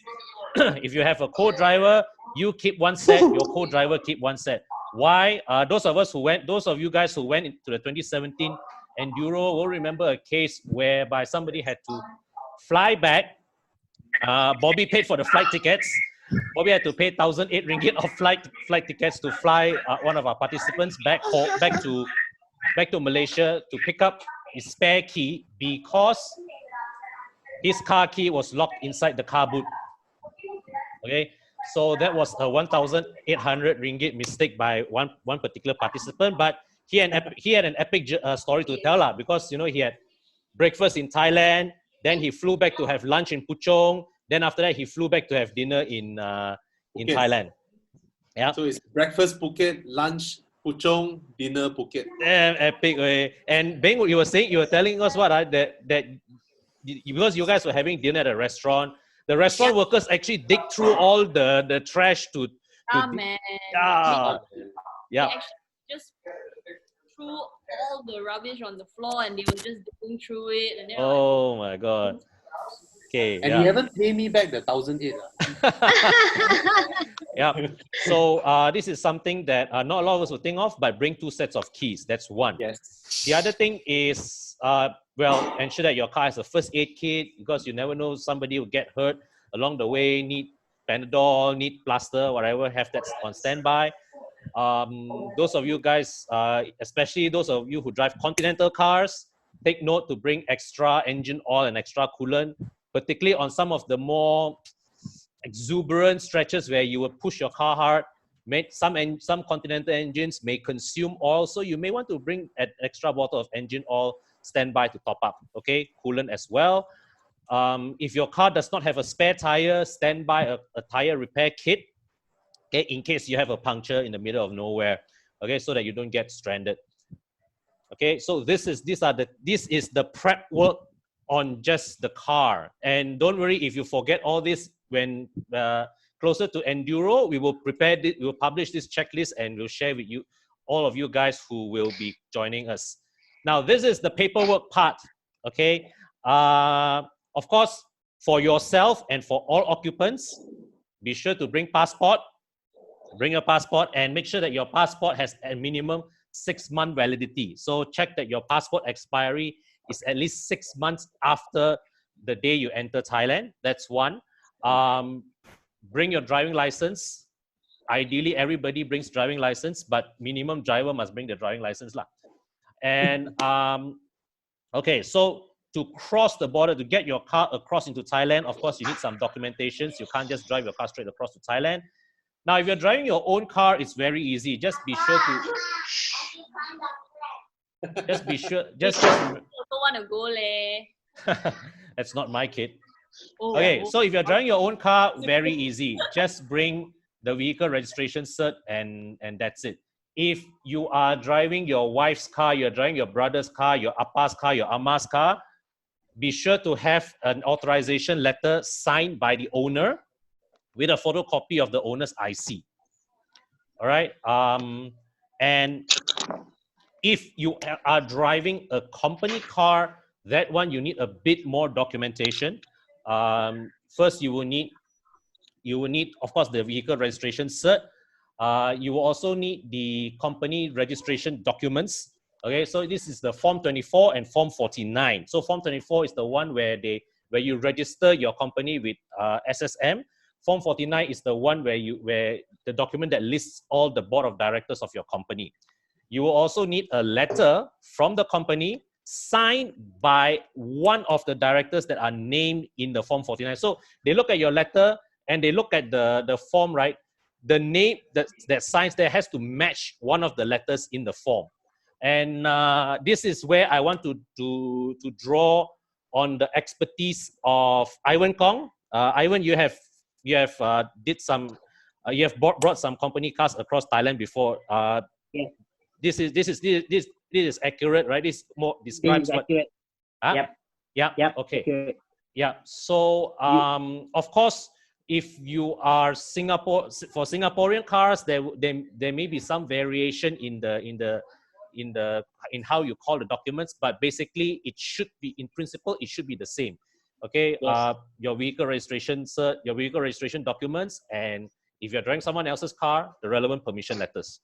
If you have a co-driver, you keep 1 set, your co-driver keep 1 set. Why? Those of you guys who went into the 2017 Enduro will remember a case whereby somebody had to fly back. Bobby paid for the flight tickets. Bobby had to pay 1,008 ringgit of flight tickets to fly one of our participants back to Malaysia to pick up his spare key because his car key was locked inside the car boot. Okay, so that was a 1,800 ringgit mistake by one particular participant, but he had an epic story to tell because he had breakfast in Thailand, then he flew back to have lunch in Puchong, then after that he flew back to have dinner in Thailand. Yeah. So it's breakfast Phuket, lunch Puchong, dinner Phuket. Epic way. And Beng, you were telling us what that because you guys were having dinner at a restaurant, the restaurant workers actually dig through all the trash to man. Yeah. They actually just threw all the rubbish on the floor and they were just digging through it. And oh my God. Okay. And you haven't paid me back the 1,008. Yeah. So this is something that not a lot of us will think of, but bring 2 sets of keys. That's one. Yes. The other thing is, ensure that your car has a first aid kit because you never know, somebody will get hurt along the way, need Panadol, need plaster, whatever, have that on standby. Those of you guys, especially those of you who drive Continental cars, take note to bring extra engine oil and extra coolant, particularly on some of the more exuberant stretches where you will push your car hard. Some Continental engines may consume oil, so you may want to bring an extra bottle of engine oil standby to top up. Okay, coolant as well. If your car does not have a spare tire, stand by a tire repair kit. Okay, in case you have a puncture in the middle of nowhere. Okay, so that you don't get stranded. Okay, so this is the prep work on just the car. And don't worry if you forget all this when closer to Enduro, we will publish this checklist and we'll share with you, all of you guys who will be joining us. Now, this is the paperwork part, okay? Of course, for yourself and for all occupants, be sure to bring passport. Bring your passport and make sure that your passport has a minimum 6-month validity. So check that your passport expiry is at least 6 months after the day you enter Thailand. That's one. Bring your driving license. Ideally, everybody brings driving license, but minimum driver must bring the driving license lah. And okay, so to cross the border, to get your car across into Thailand, of course, you need some documentations. You can't just drive your car straight across to Thailand. Now, if you're driving your own car, it's very easy. Just be sure to... Just don't want to go leh. That's not my kid. Oh, okay, so if you're driving your own car, very easy. Just bring the vehicle registration cert and that's it. if you are driving your wife's car, you're driving your brother's car, your appa's car, your amma's car, be sure to have an authorization letter signed by the owner with a photocopy of the owner's IC. All right. And if you are driving a company car, that one you need a bit more documentation. First, you will need, of course, the vehicle registration cert. You will also need the company registration documents. Okay, so this is the Form 24 and Form 49. So Form 24 is the one where you register your company with SSM. Form 49 is the one where the document that lists all the board of directors of your company. You will also need a letter from the company signed by one of the directors that are named in the Form 49. So they look at your letter and they look at the form, right? The name that signs there has to match one of the letters in the form. And this is where I want to draw on the expertise of Ivan Kong. Ivan, you have brought some company cars across Thailand before. Yeah. This is accurate, right? This more describes This is what. accurate. Huh? Yep. Yeah. Okay. Accurate. Yeah. So of course, if you are for Singaporean cars, there may be some variation in how you call the documents, but basically it should be, in principle, it should be the same. Okay. Yes. Your vehicle registration cert, your vehicle registration documents, and if you're driving someone else's car, the relevant permission letters.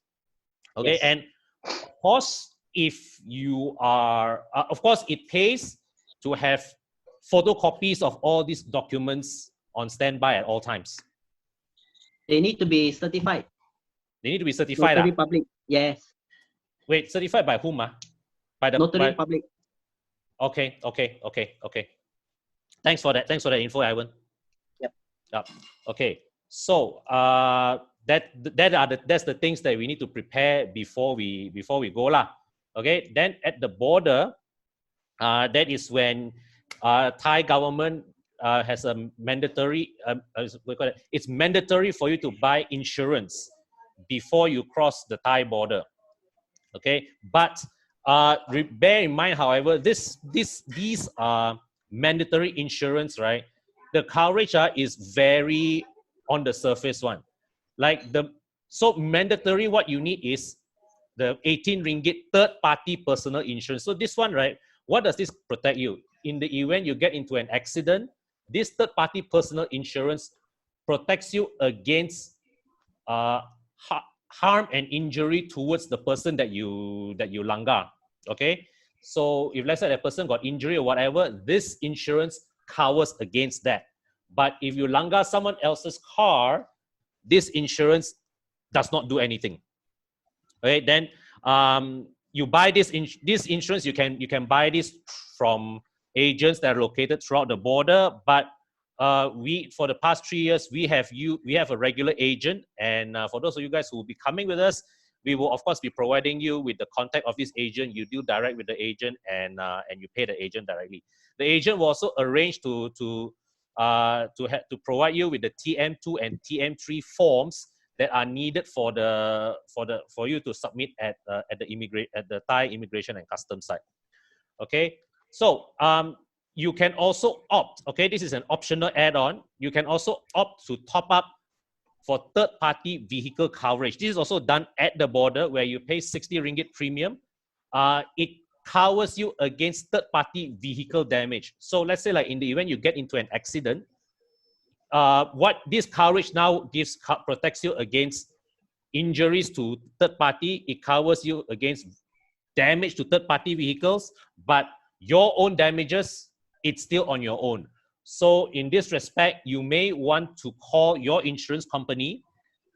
Okay. Yes. And of course, if you are, of course, it pays to have photocopies of all these documents on standby at all times. They need to be certified. They need to be certified. Notary public. Yes. Wait, certified by whom? By the Notary public. Okay. Thanks for that info, Ivan. Yep. Okay. So that's the things that we need to prepare before we go lah. Okay. Then at the border, that is when Thai government has a mandatory. It's mandatory for you to buy insurance before you cross the Thai border. Okay, but bear in mind, however, these are mandatory insurance, right? The coverage is very on the surface one. So mandatory, what you need is the 18 ringgit third-party personal insurance. So this one, right? What does this protect you? In the event you get into an accident, this third-party personal insurance protects you against harm and injury towards the person that you langgar. Okay, so if let's say that person got injury or whatever, this insurance covers against that. But if you langgar someone else's car, this insurance does not do anything. Okay, then you buy this insurance. You can buy this from agents that are located throughout the border. But for the past 3 years, we have a regular agent, and for those of you guys who will be coming with us, we will of course be providing you with the contact of this agent. You deal direct with the agent, and you pay the agent directly. The agent will also arrange to provide you with the TM2 and TM3 forms that are needed for you to submit at the Thai Immigration and Customs side. Okay, so you can also opt. Okay, this is an optional add-on. You can also opt to top up for third-party vehicle coverage. This is also done at the border where you pay 60 ringgit premium. It covers you against third-party vehicle damage. So let's say like in the event you get into an accident, what this coverage now protects you against injuries to third party. It covers you against damage to third party vehicles, but your own damages, it's still on your own. So in this respect, you may want to call your insurance company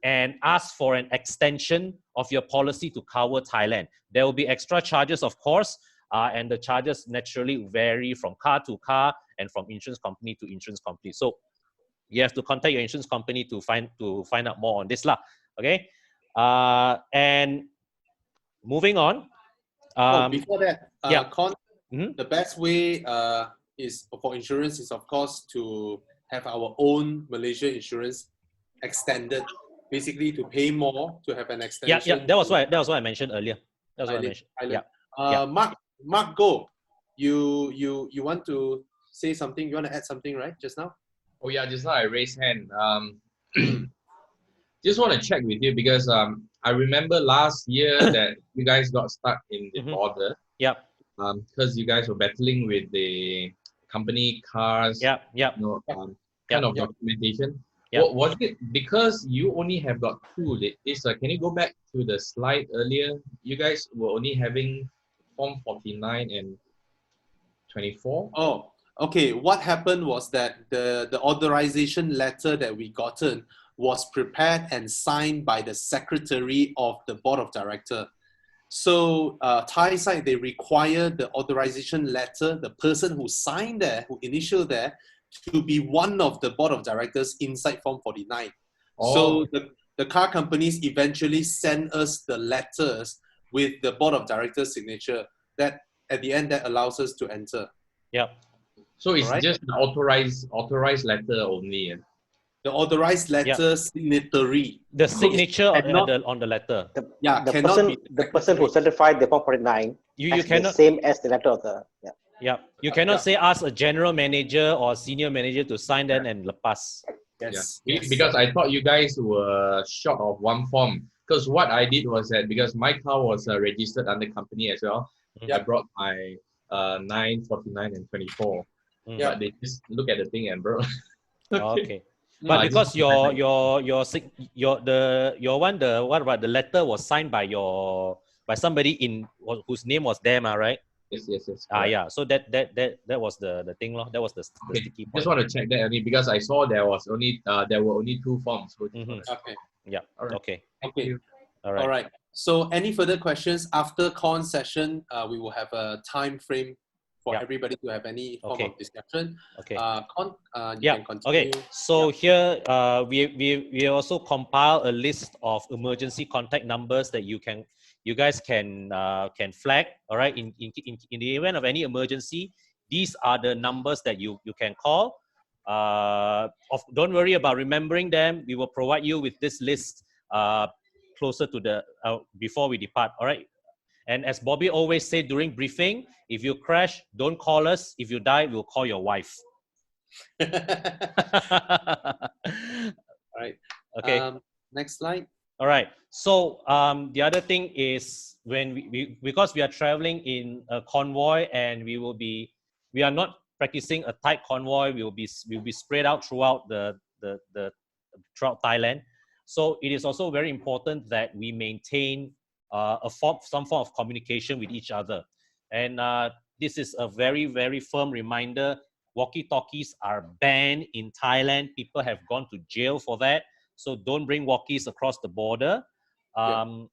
and ask for an extension of your policy to cover Thailand. There will be extra charges, of course, and the charges naturally vary from car to car and from insurance company to insurance company. So you have to contact your insurance company to find out more on this lah. Okay, and moving on. Before that, the best way is for insurance is of course to have our own Malaysia insurance extended basically to pay more to have an Yeah, extension. yeah, that was what I mentioned earlier. That's what I mentioned. Thailand. Yeah. Mark, go. You want to say something? You want to add something, right? Just now. Oh yeah, just now I raised hand. Just want to check with you because I remember last year that you guys got stuck in the border. Yeah. Because you guys were battling with the company cars. Yeah. Yeah. You know, kind of documentation. Yeah. Was it because you only have got two? Can you go back to the slide earlier? You guys were only having Form 49 and 24. Oh, okay. What happened was that the authorization letter that we gotten was prepared and signed by the secretary of the board of director. So Thai side, they require the authorization letter, the person who signed there, who initialed there, to be one of the board of directors inside Form 49. Oh. So the car companies eventually send us the letters with the board of directors signature that at the end that allows us to enter. Yeah. So it's just the authorized letter only. The authorized letter signatory. The signature on the letter. The person who certified the Form 49 you cannot the same as the letter of the You cannot say ask a general manager or senior manager to sign that and lepas. Yes. Because I thought you guys were short of one form. Because what I did was that because my car was registered under company as well, I brought my 9, 49, and 24. But they just look at the thing and bro. Okay. But because the letter was signed by somebody whose name was there, right? Yes. Yeah. So that was the thing, lor. That was the sticky point. Just want to check that only because I saw there were only 2 forms. So Okay. Yeah. All right. Okay. Okay. All right. All right. So any further questions after con session? We will have a time frame for everybody to have any form of discussion. Okay. Con, you can continue. Okay. So here we also compile a list of emergency contact numbers that you guys can flag. All right. In the event of any emergency, these are the numbers that you can call. Don't worry about remembering them. We will provide you with this list closer to the before we depart. All right. And as Bobby always said during briefing, if you crash, don't call us. If you die, we'll call your wife. All right. Okay. Next slide. All right. So the other thing is when because we are traveling in a convoy and we are not practicing a tight convoy. We'll be spread out throughout throughout Thailand. So it is also very important that we maintain some form of communication with each other. And this is a very, very firm reminder. Walkie-talkies are banned in Thailand. People have gone to jail for that. So don't bring walkies across the border. There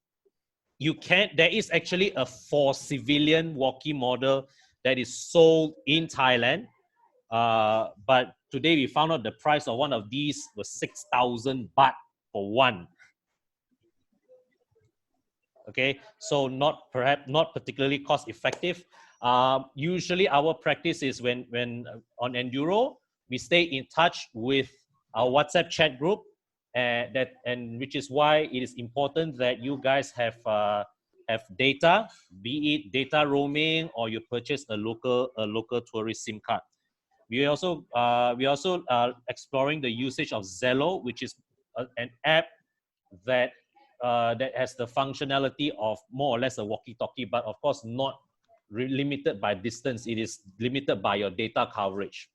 is actually a for civilian walkie model that is sold in Thailand. But today we found out the price of one of these was 6,000 baht for one. Okay, so perhaps not particularly cost effective. Usually our practice is when on Enduro, we stay in touch with our WhatsApp chat group, and which is why it is important that you guys have data, be it data roaming or you purchase a local tourist SIM card. We also exploring the usage of Zello, which is an app that has the functionality of more or less a walkie-talkie, but of course not limited by distance. It is limited by your data coverage.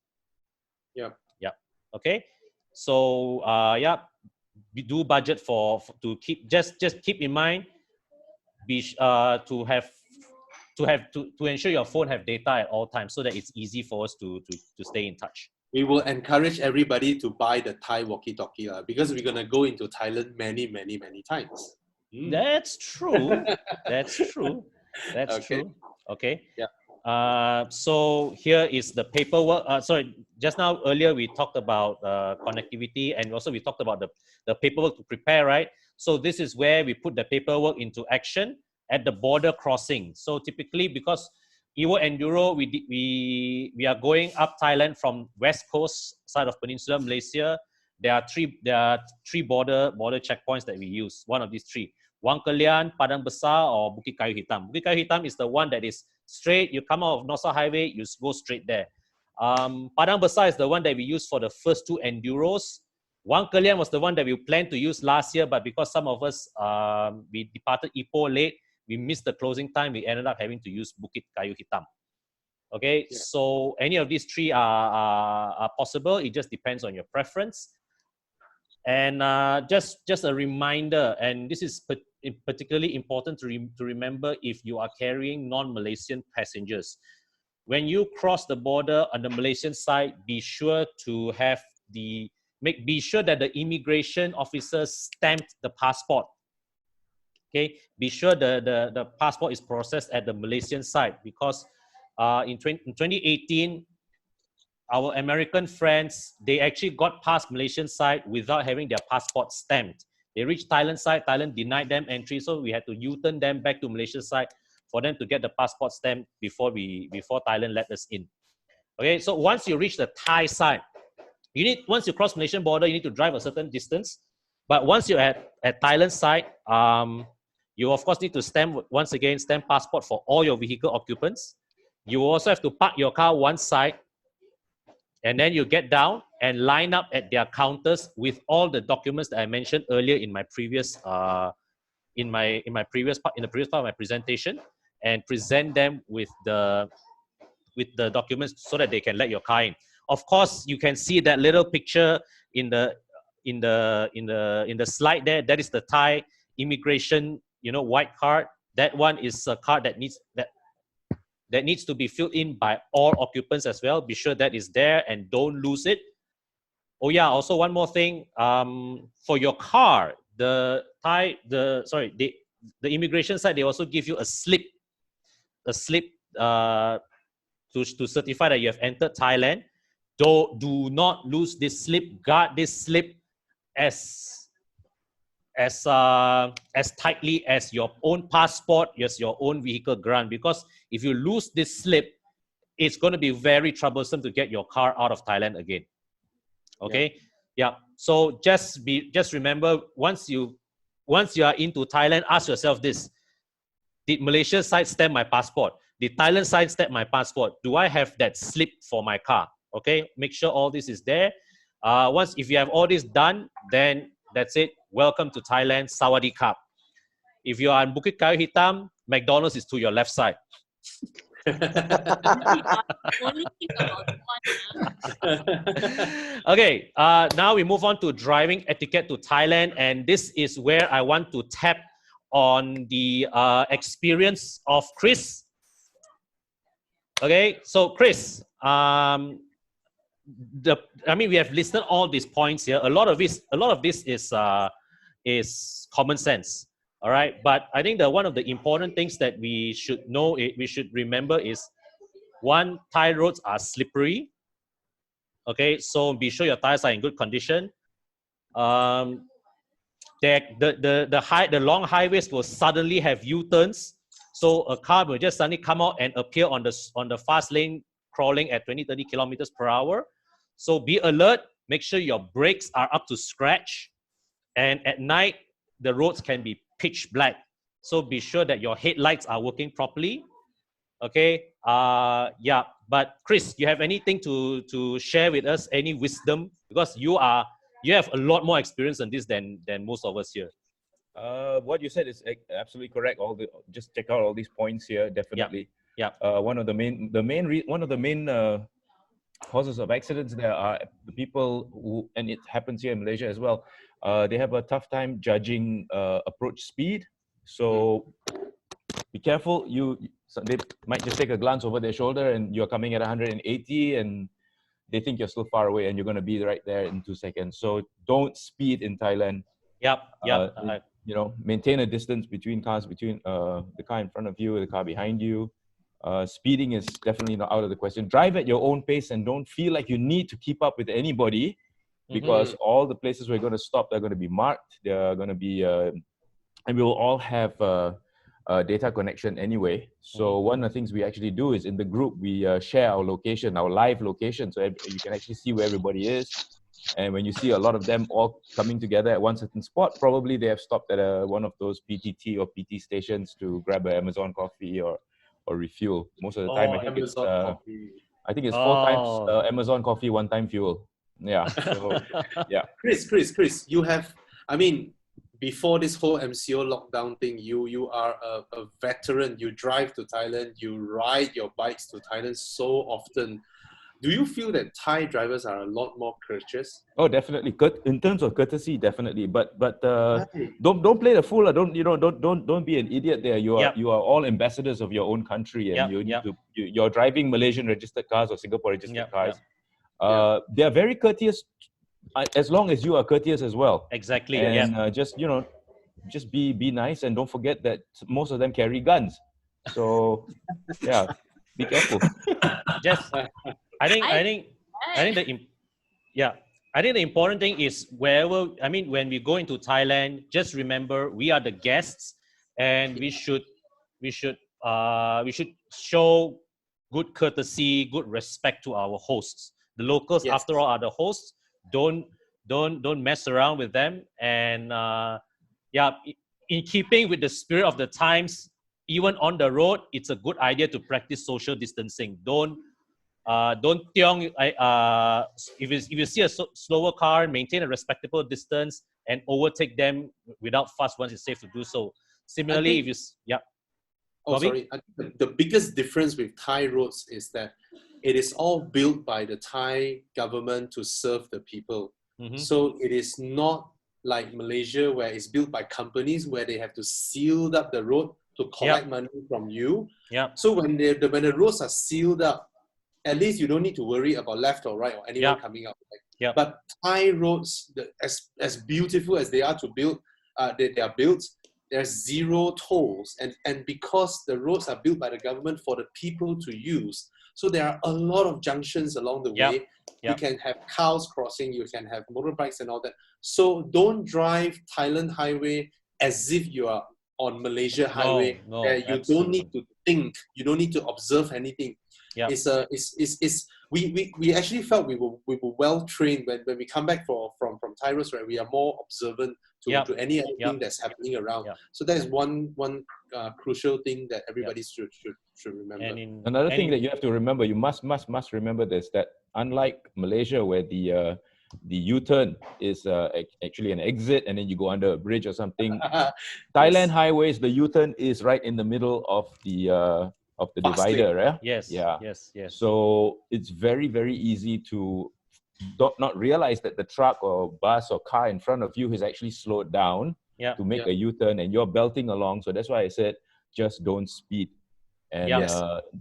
Yeah. Okay. So we do budget to keep just keep in mind to ensure your phone have data at all times so that it's easy for us to stay in touch. We will encourage everybody to buy the Thai walkie-talkie because we're going to go into Thailand many, many, many times. That's true. That's true. That's true. Okay. Yeah. So here is the paperwork. Sorry, just now earlier we talked about connectivity, and also we talked about the paperwork to prepare, right? So this is where we put the paperwork into action at the border crossing. So typically, because EvoEnduro, we are going up Thailand from west coast side of Peninsular Malaysia, there are three border checkpoints that we use. One of these three: Wang Kelian, Padang Besar, or Bukit Kayu Hitam. Bukit Kayu Hitam is the one that is straight. You come out of North South Highway, you go straight there. Padang Besar is the one that we use for the first two enduros. Wang Kelian was the one that we planned to use last year, but because some of us we departed Ipoh late, we missed the closing time. We ended up having to use Bukit Kayu Hitam. Okay, so any of these three are possible. It just depends on your preference. And just a reminder, and this is particularly important to remember if you are carrying non-Malaysian passengers. When you cross the border on the Malaysian side, be sure to have be sure that the immigration officers stamped the passport. Okay, be sure the passport is processed at the Malaysian side, because in 2018, our American friends, they actually got past Malaysian side without having their passport stamped. They reached Thailand side, Thailand denied them entry, so we had to U-turn them back to Malaysia side for them to get the passport stamp before Thailand let us in. Okay, so once you reach the Thai side, once you cross Malaysian border, you need to drive a certain distance. But once you're at Thailand side, you of course need to stamp passport for all your vehicle occupants. You also have to park your car one side, and then you get down and line up at their counters with all the documents that I mentioned earlier in my previous in the previous part of my presentation, and present them with the documents so that they can let your car in. Of course, you can see that little picture in the slide there. That is the Thai immigration, white card. That one is a card that needs to be filled in by all occupants as well. Be sure that is there and don't lose it. Oh yeah, also one more thing. For your car, the immigration side, they also give you a slip to certify that you have entered Thailand. Do not lose this slip. Guard this slip as tightly as your own passport, as your own vehicle grant, because if you lose this slip, it's going to be very troublesome to get your car out of Thailand again. Okay, yeah. So just remember, once you are into Thailand, ask yourself this: did Malaysia side stamp my passport? Did Thailand side stamp my passport? Do I have that slip for my car? Okay, make sure all this is there. If you have all this done, then that's it. Welcome to Thailand. Sawadee Krap. If you are in Bukit Kayu Hitam, McDonald's is to your left side. Okay, now we move on to driving etiquette to Thailand, and this is where I want to tap on the experience of Chris. Okay, so Chris, we have listed all these points here. A lot of this is common sense. All right, but I think one of the important things that we should remember is, one, Thai roads are slippery. Okay, so be sure your tires are in good condition. The long highways will suddenly have U-turns, so a car will just suddenly come out and appear on the fast lane, crawling at 20-30 kilometers per hour. So be alert. Make sure your brakes are up to scratch, and at night the roads can be pitch black. So be sure that your headlights are working properly. Okay. Yeah. But Chris, you have anything to share with us? Any wisdom? Because you have a lot more experience in this than most of us here. What you said is absolutely correct. Just check out all these points here. Definitely. Yeah. One of the main causes of accidents there are the people who, and it happens here in Malaysia as well. They have a tough time judging approach speed. So be careful. They might just take a glance over their shoulder, and you're coming at 180, and they think you're still far away, and you're going to be right there in 2 seconds. So don't speed in Thailand. Maintain a distance between cars, between the car in front of you and the car behind you. Speeding is definitely not out of the question. Drive at your own pace and don't feel like you need to keep up with anybody, because all the places we're going to stop, they're going to be marked. They're going to be, and we will all have data connection anyway. So one of the things we actually do is, in the group, we share our location, our live location, so you can actually see where everybody is. And when you see a lot of them all coming together at one certain spot, probably they have stopped at one of those PTT or PT stations to grab an Amazon coffee or refuel. Most of the time, I think it's 4 times Amazon coffee, 1 time fuel. Yeah. So, yeah. Chris, you have, I mean, before this whole MCO lockdown thing, you are a veteran. You drive to Thailand, you ride your bikes to Thailand so often. Do you feel that Thai drivers are a lot more courteous? Oh, definitely. In terms of courtesy, definitely. But don't play the fool. Don't be an idiot there. You are all ambassadors of your own country, and you're driving Malaysian registered cars or Singapore registered cars. They are very courteous, as long as you are courteous as well. Exactly. And just be nice, and don't forget that most of them carry guns. So yeah, be careful. I think the important thing is when we go into Thailand, just remember we are the guests, and we should show good courtesy, good respect to our hosts. The locals, after all, are the hosts. Don't mess around with them. And in keeping with the spirit of the times, even on the road, it's a good idea to practice social distancing. Don't tiong. If you see a slower car, maintain a respectable distance and overtake them without fuss once it's safe to do so. Similarly, if you sorry. I think the biggest difference with Thai roads is that it is all built by the Thai government to serve the people. Mm-hmm. So it is not like Malaysia, where it's built by companies where they have to seal up the road to collect money from you. So when the roads are sealed up, at least you don't need to worry about left or right or anyone coming up. But Thai roads, as beautiful as they are to build, they are built. There's zero tolls, and because the roads are built by the government for the people to use, so there are a lot of junctions along the way. You can have cows crossing, you can have motorbikes and all that. So don't drive Thailand highway as if you are on Malaysia highway. You don't need to think, you don't need to observe anything. We actually felt we were well trained when we come back from Thai roads, right? We are more observant to any other thing that's happening around. So that is one crucial thing that everybody should remember. Another thing that you have to remember, you must remember this, that unlike Malaysia, where the U-turn is actually an exit and then you go under a bridge or something, Thailand highways, the U-turn is right in the middle of the divider, right? Yes. So it's very, very easy to not realize that the truck or bus or car in front of you has actually slowed down to make a U-turn, and you're belting along. So that's why I said, just don't speed. And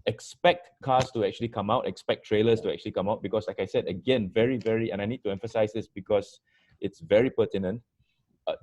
expect cars to actually come out, expect trailers to actually come out, because like I said, again, very, very, and I need to emphasize this because it's very pertinent,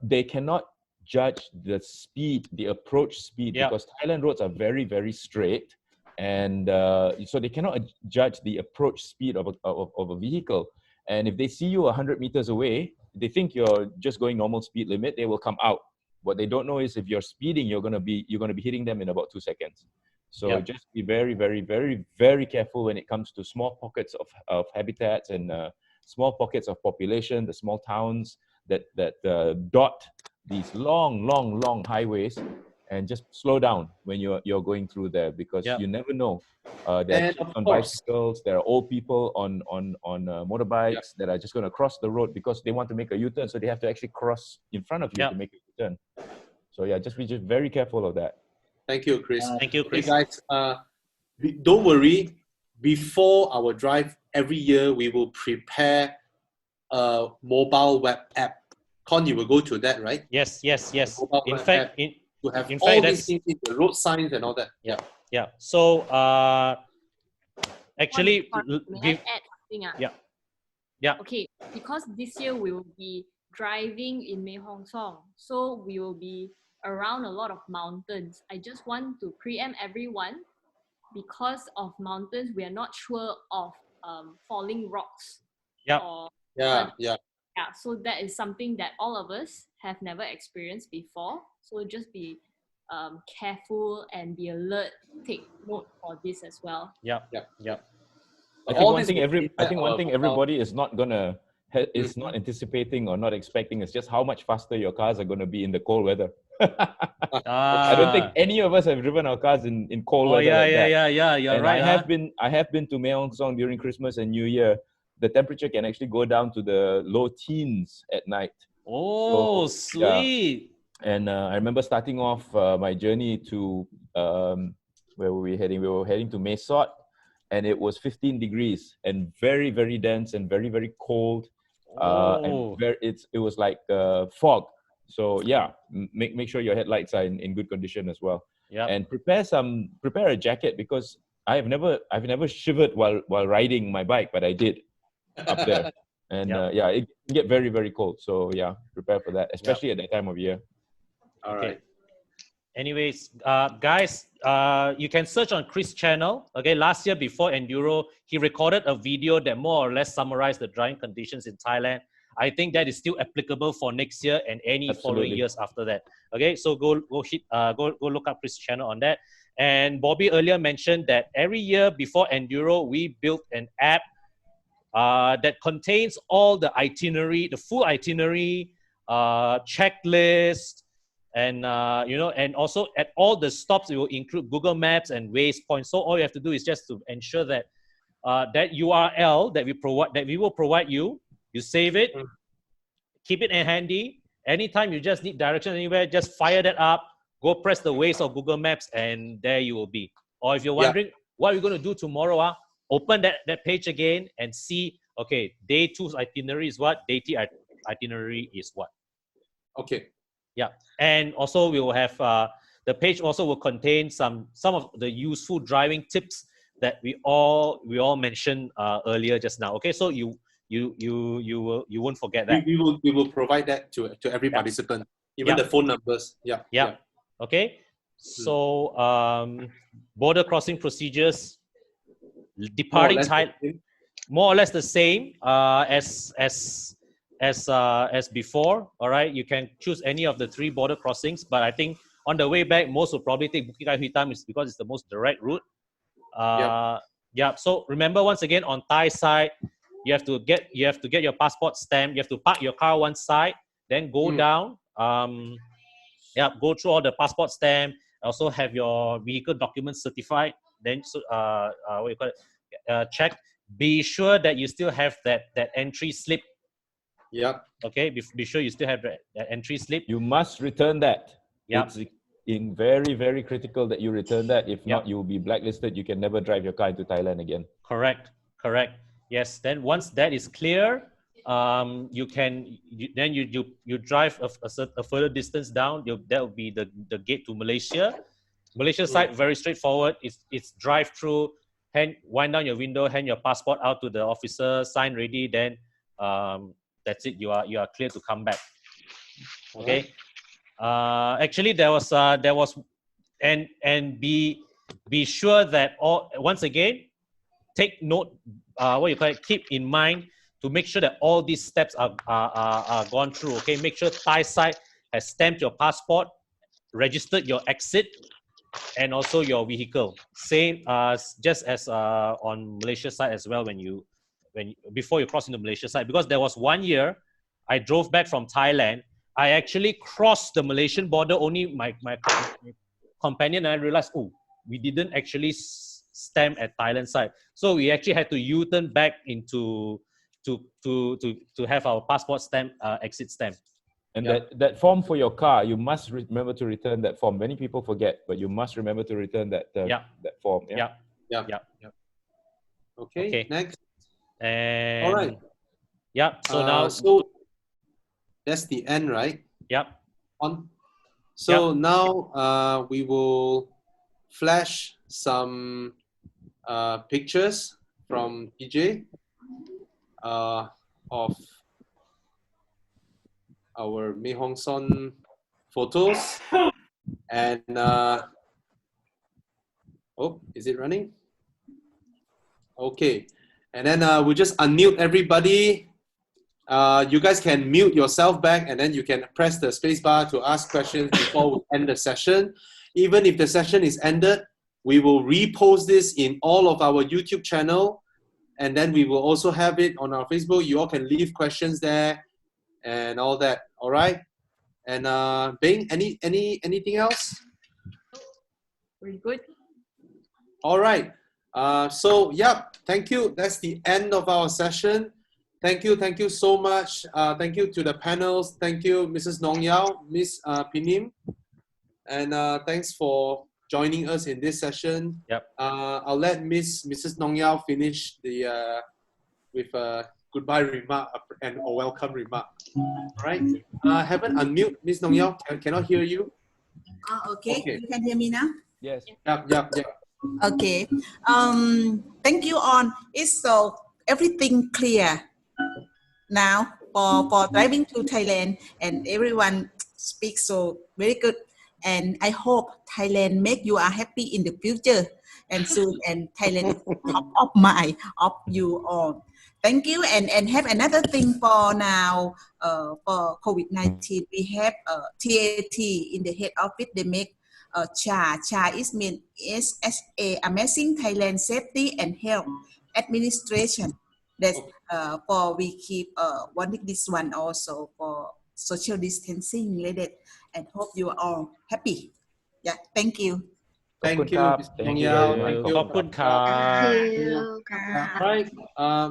they cannot judge the speed, the approach speed, because Thailand roads are very, very straight. And so they cannot judge the approach speed of a vehicle. And if they see you 100 meters away, they think you're just going normal speed limit, they will come out. What they don't know is if you're speeding, you're gonna be hitting them in about 2 seconds. So just be very, very, very, very careful when it comes to small pockets of habitats and small pockets of population, the small towns that dot these long highways, and just slow down when you're going through there, because you never know. There are kids on bicycles, there are old people on motorbikes that are just going to cross the road because they want to make a U-turn, so they have to actually cross in front of you to make a U-turn. So just be very careful of that. Thank you, Chris. Thank you, Chris. Hey guys, don't worry. Before our drive, every year we will prepare a mobile web app. Con, you will go to that, right? Yes. In fact, to have all these things, the road signs and all that. So actually, Okay, because this year we will be driving in Mae Hong Song, so we will be around a lot of mountains. I just want to preempt everyone, because of mountains, we are not sure of falling rocks. So that is something that all of us have never experienced before. So just be careful and be alert. Take note for this as well. I think one thing everybody is not gonna is not anticipating or not expecting is just how much faster your cars are going to be in the cold weather. I don't think any of us have driven our cars in cold weather like that. You're and right. I have been to Mae Hong Son during Christmas and New Year. The temperature can actually go down to the low teens at night. Oh, So, yeah. sweet. And I remember starting off my journey to where were we heading? We were heading to Mae Sot, and it was 15 degrees and very, very dense and very, very cold. It was like fog. So yeah, make sure your headlights are in good condition as well. Yeah. And prepare a jacket, because I've never shivered while riding my bike, but I did up there. And it can get very, very cold. So yeah, prepare for that, especially at that time of year. All right. Anyways, guys, you can search on Chris' channel. Okay, last year before Enduro, he recorded a video that more or less summarized the driving conditions in Thailand. I think that is still applicable for next year and any following years after that. Okay, so go look up Chris' channel on that. And Bobby earlier mentioned that every year before Enduro, we built an app that contains all the itinerary, the full itinerary, checklist, and and also at all the stops, it will include Google Maps and Waze points. So all you have to do is just to ensure that that URL that we will provide you, you save it, keep it in handy. Anytime you just need direction anywhere, just fire that up, go press the Waze or Google Maps, and there you will be. Or if you're wondering what we're going to do tomorrow, open that page again and see, okay, day 2's itinerary is what, day 3 itinerary is what. Okay. Yeah, and also we will have the page also will contain some of the useful driving tips that we all mentioned earlier just now. Okay, so you won't forget that. We will provide that to every participant, even the phone numbers. Yeah. Okay, so border crossing procedures, departing Thailand, more or less the same as before. All right, you can choose any of the 3 border crossings, but I think on the way back, most will probably take Bukit Kayu Hitam because it's the most direct route. So remember, once again, on Thai side, you have to get your passport stamp. You have to park your car one side, then go down. Go through all the passport stamp. Also have your vehicle documents certified. Then what you call it? Check. Be sure that you still have that entry slip. Yeah. Okay. Be sure you still have that entry slip. You must return that. Yeah. It's very, very critical that you return that. If not, you will be blacklisted. You can never drive your car into Thailand again. Correct. Yes. Then once that is clear, you drive a further distance down. That will be the gate to Malaysia. Malaysia side, very straightforward. It's drive through. Wind down your window, hand your passport out to the officer, sign ready. Then that's it. You are clear to come back. Okay. Actually, there was and be sure that once again, take note. Keep in mind to make sure that all these steps are gone through. Okay. Make sure Thai side has stamped your passport, registered your exit, and also your vehicle. Same just as on Malaysia side as well. Before you cross into Malaysia side, because there was one year I drove back from Thailand. I actually crossed the Malaysian border. Only my companion and I realized, we didn't actually stamp at Thailand side. So we actually had to U-turn back into to have our passport stamp, exit stamp. And that form for your car, you must remember to return that form. Many people forget, but you must remember to return that form. Yeah. Okay. Next. And all right. Yeah. So now. So that's the end, right? Yep. So now we will flash some pictures from DJ of our Mae Hong Son photos, and is it running? Okay, and then we'll just unmute everybody. You guys can mute yourself back, and then you can press the space bar to ask questions before we end the session. Even if the session is ended, we will repost this in all of our YouTube channel, and then we will also have it on our Facebook. You all can leave questions there and all that. All right. And Bing, anything else? Very good. All right. So yeah, thank you. That's the end of our session. Thank you so much. Thank you to the panels. Thank you, Mrs. Nong Yao, Miss Pinim, and thanks for joining us in this session. Yep. I'll let Mrs. Nong Yao finish with a goodbye remark and a welcome remark. All right. Haven't unmute, Miss Nong Yao. Cannot hear you. Okay. Okay. You can hear me now? Yes. Yep. Okay. Thank you all. It's so everything clear now for driving to Thailand, and everyone speaks so very good. And I hope Thailand make you are happy in the future and soon. And Thailand is top of mind of you all. Thank you. And have another thing for now. For COVID-19, we have TAT in the head office. They make CHA is mean SSA, Amazing Thailand Safety and Health Administration. That's for we keep wanting this one also for social distancing related, and hope you are all happy. Yeah, thank you. Thank you, Ms. Nong Thank you Yao. very Thank much. you. Khop khun Right.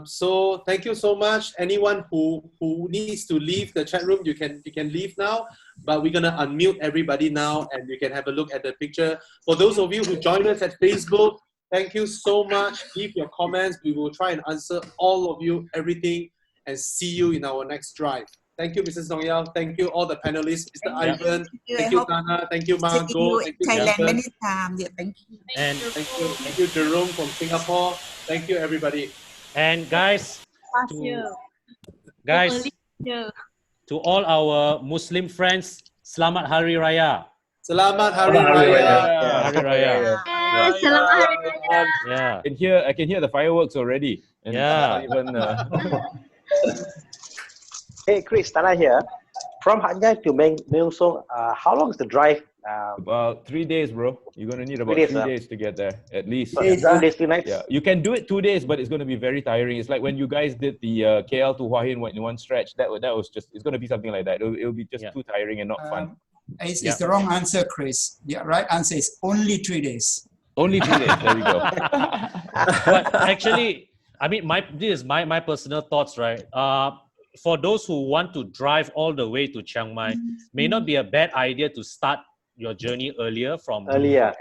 So thank you so much. Anyone who needs to leave the chat room, you can leave now. But we're gonna unmute everybody now, and you can have a look at the picture. For those of you who joined us at Facebook, thank you so much. Leave your comments. We will try and answer all of you, everything, and see you in our next drive. Thank you, Mrs. Nong Yao. Thank you, all the panelists, Mr. Ivan. Thank you, Tana. Thank you, Margot. Thank you, Thailand Stephen. many times. Yeah, thank you. And Thank you, Jerome from Singapore. Thank you, everybody. and guys, Here. guys, Here. to all our Muslim friends, Selamat Hari Raya. Selamat Hari Raya. Hari Raya. Selamat Hari Raya. Yeah. I can hear the fireworks already. And Yeah. Even, Hey, Chris, Tana here. From Hat Yai to Meong Song, how long is the drive? about 3 days, bro. You're gonna need about 3 days, 3 days to get there, at least. 2 days, 2 nights? Yeah, you can do it 2 days, but it's gonna be very tiring. It's like when you guys did the KL to Hua Hin in one stretch. That was just, it's gonna be something like that. It'll be just too tiring and not fun. It's the wrong answer, Chris. The right answer is only 3 days. Only 3 days. There we go. But actually, I mean, this is my personal thoughts, right? For those who want to drive all the way to Chiang Mai, may not be a bad idea to start your journey earlier from exactly. Yeah.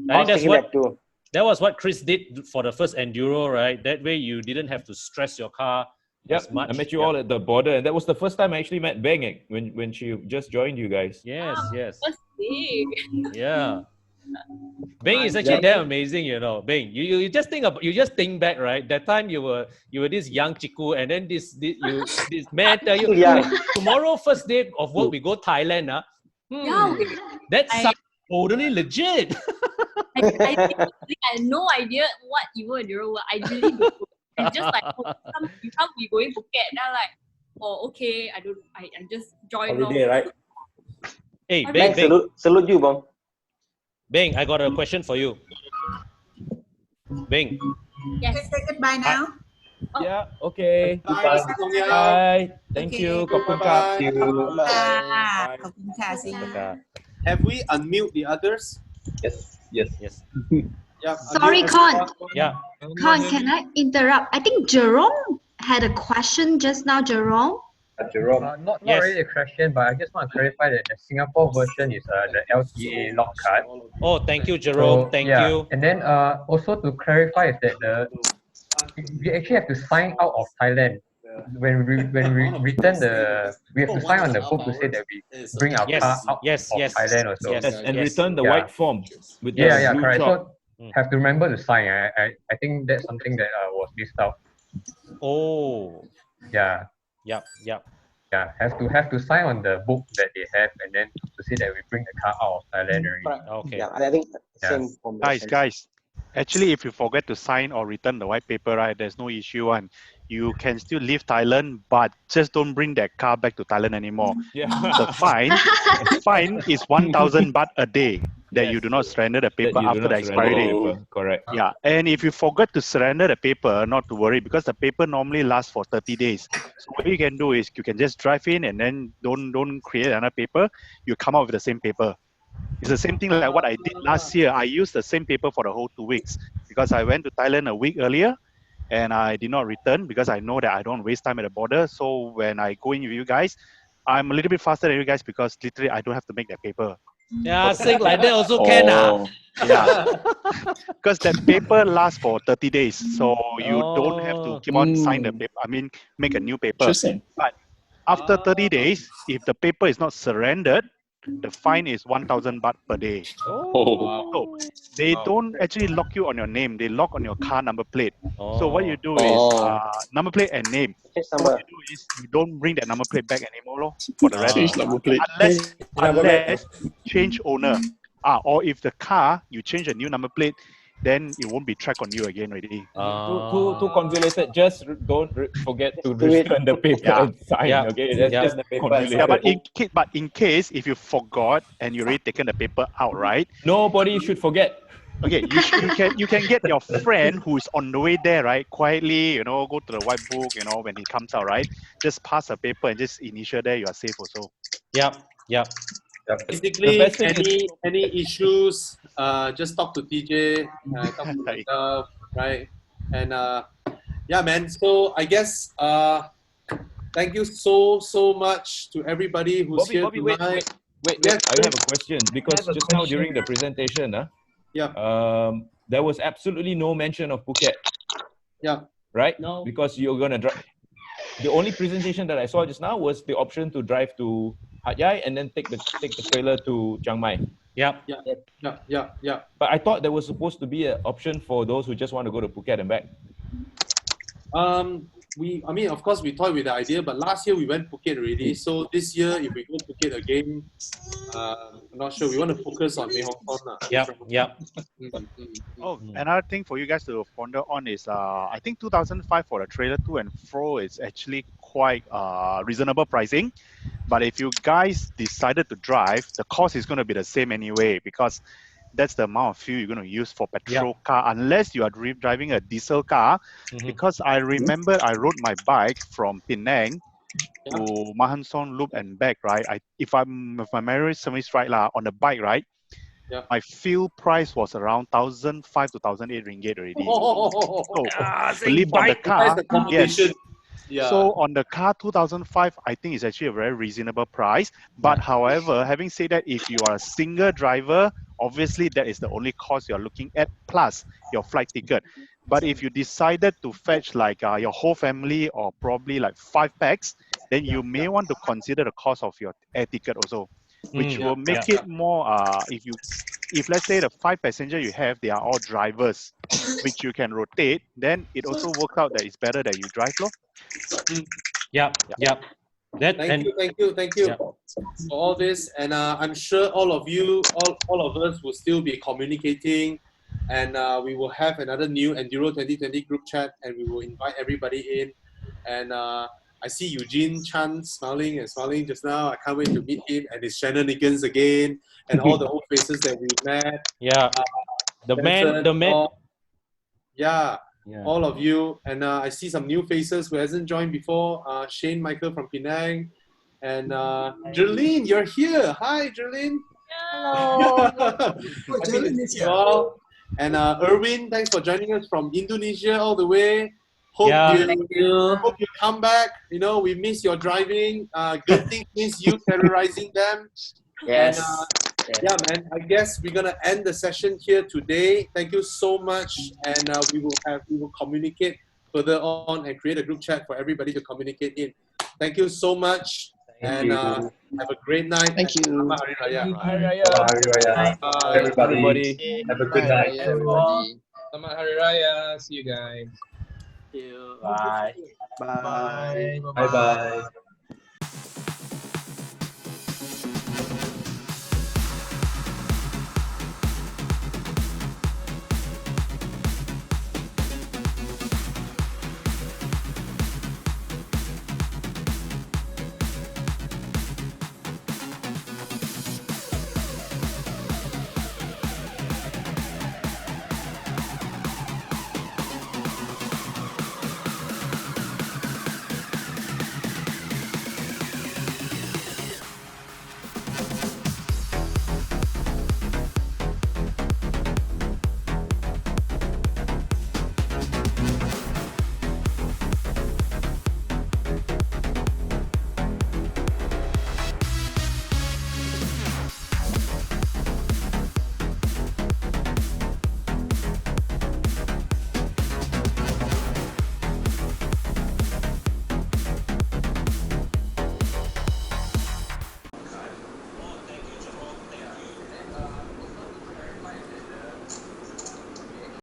I was thinking that too. That was what Chris did for the first Enduro, right? That way you didn't have to stress your car as much. I met you all at the border, and that was the first time I actually met Beng when she just joined you guys. Yes. First day. Yeah. Beng is actually damn amazing, you know. Beng, you just think back, right? That time you were this young chiku, and then this man tell you, tomorrow first day of work we go Thailand, that sounds totally legit. I had no idea what Evo Enduro were. I really don't know. It's just like, you can't be going Phuket. And I'm like, oh, okay, I just joined. Holiday, right? Hey, Beng, salute you, Bong. Beng, I got a question for you. Beng. Yes. Say goodbye now. Yeah, okay. Bye. Thank Okay. you. Khop khun krap. See you. Have we unmute the others? Yes. Yeah. Sorry, Con. Yeah. Con, can I interrupt? I think Jerome had a question just now, Jerome. Jerome. Not really a question, but I just want to clarify that the Singapore version is the LTA lock card. Oh, thank you, Jerome. Thank you. And then also to clarify is that we actually have to sign out of Thailand. When we return we have to sign on the book to say that we bring our car out of Thailand also. And return the white form with the blue correct. chalk. So have to remember to sign. I think that's something that was missed out. Oh. Yeah. Yep. Yeah, have to sign on the book that they have, and then to say that we bring the car out of Thailand already. Okay. Yeah, I think same. Guys. Actually, if you forget to sign or return the white paper, right, there's no issue. And you can still leave Thailand, but just don't bring that car back to Thailand anymore. Yeah. The fine is 1,000 baht a day. that you do not surrender the paper after the expiry date. Correct. Yeah, and if you forgot to surrender the paper, not to worry, because the paper normally lasts for 30 days. So what you can do is you can just drive in and then don't create another paper. You come out with the same paper. It's the same thing like what I did last year. I used the same paper for the whole 2 weeks because I went to Thailand a week earlier and I did not return because I know that I don't waste time at the border. So when I go in with you guys, I'm a little bit faster than you guys because literally I don't have to make that paper. Yeah, sick like that also can. Yeah, because that paper lasts for 30 days. So you don't have to keep on sign the paper. I mean, make a new paper. Interesting. But after 30 days, if the paper is not surrendered, the fine is 1,000 baht per day. So they don't actually lock you on your name. They lock on your car number plate. So what you do is number plate and name. So what you do is you don't bring that number plate back anymore for the rest. Change number plate. Unless change owner. Or if the car, you change a new number plate, then it won't be tracked on you again already. Too convoluted. Just don't forget to return the paper and sign. Okay, that's just convoluted. Yeah, but in case if you forgot and you already taken the paper out, right? Nobody should forget. Okay, you can get your friend who's on the way there, right? Quietly, go to the white book, when he comes out, right? Just pass the paper and just initial there. You are safe also. Yep. Basically, any issues, just talk to TJ, talk to myself, right? And yeah, man. So I guess thank you so much to everybody who's here tonight. Wait, I have a question because just now during the presentation, there was absolutely no mention of Phuket. Yeah. Right? No. Because you're gonna drive. The only presentation that I saw just now was the option to drive to Hat Yai and then take the trailer to Chiang Mai. Yeah. But I thought there was supposed to be an option for those who just want to go to Phuket and back. I mean, of course, we toyed with the idea, but last year we went Phuket already. So this year, if we go Phuket again, I'm not sure. We want to focus on Mae Hong Son. Yep. Oh, another thing for you guys to ponder on is, I think 2005 for the trailer to and fro is actually quite reasonable pricing. But if you guys decided to drive, the cost is going to be the same anyway because that's the amount of fuel you're going to use for petrol car unless you are driving a diesel car. Because I remember I rode my bike from Penang to Mahanson Loop and back, right? If my memory serves right, on the bike, right? My fuel price was around 1,005 to 1,008 ringgit already. So believe on the car, yes. So on the car 2005, I think it's actually a very reasonable price. But however, having said that, if you are a single driver, obviously that is the only cost you're looking at plus your flight ticket. But if you decided to fetch like your whole family or probably like 5 packs, then you may want to consider the cost of your air ticket also, which will make it more, if let's say the 5 passenger you have, they are all drivers, which you can rotate, then it also works out that it's better that you drive, lor. Yep. Thank you for all this, and I'm sure all of you, all of us will still be communicating, and we will have another new Enduro 2020 group chat, and we will invite everybody in. And I see Eugene Chan smiling just now. I can't wait to meet him and his shenanigans again, and all the old faces that we met. The man. All of you, and I see some new faces who hasn't joined before. Shane Michael from Penang, and Jerlene, you're here. Hi, Jerlene. Hello. Jerlene is here. And Erwin, thanks for joining us from Indonesia all the way. Hope you come back. We miss your driving. Good things miss you terrorizing them. Yes. And, yeah, man. I guess we're gonna end the session here today. Thank you so much, and we will communicate further on and create a group chat for everybody to communicate in. Thank you so much, and have a great night. Thank you. Selamat Hari Raya. Hari Raya. Everybody. Have a good night. Everybody. Selamat Hari Raya. See you guys. See you. Bye. Bye. Bye.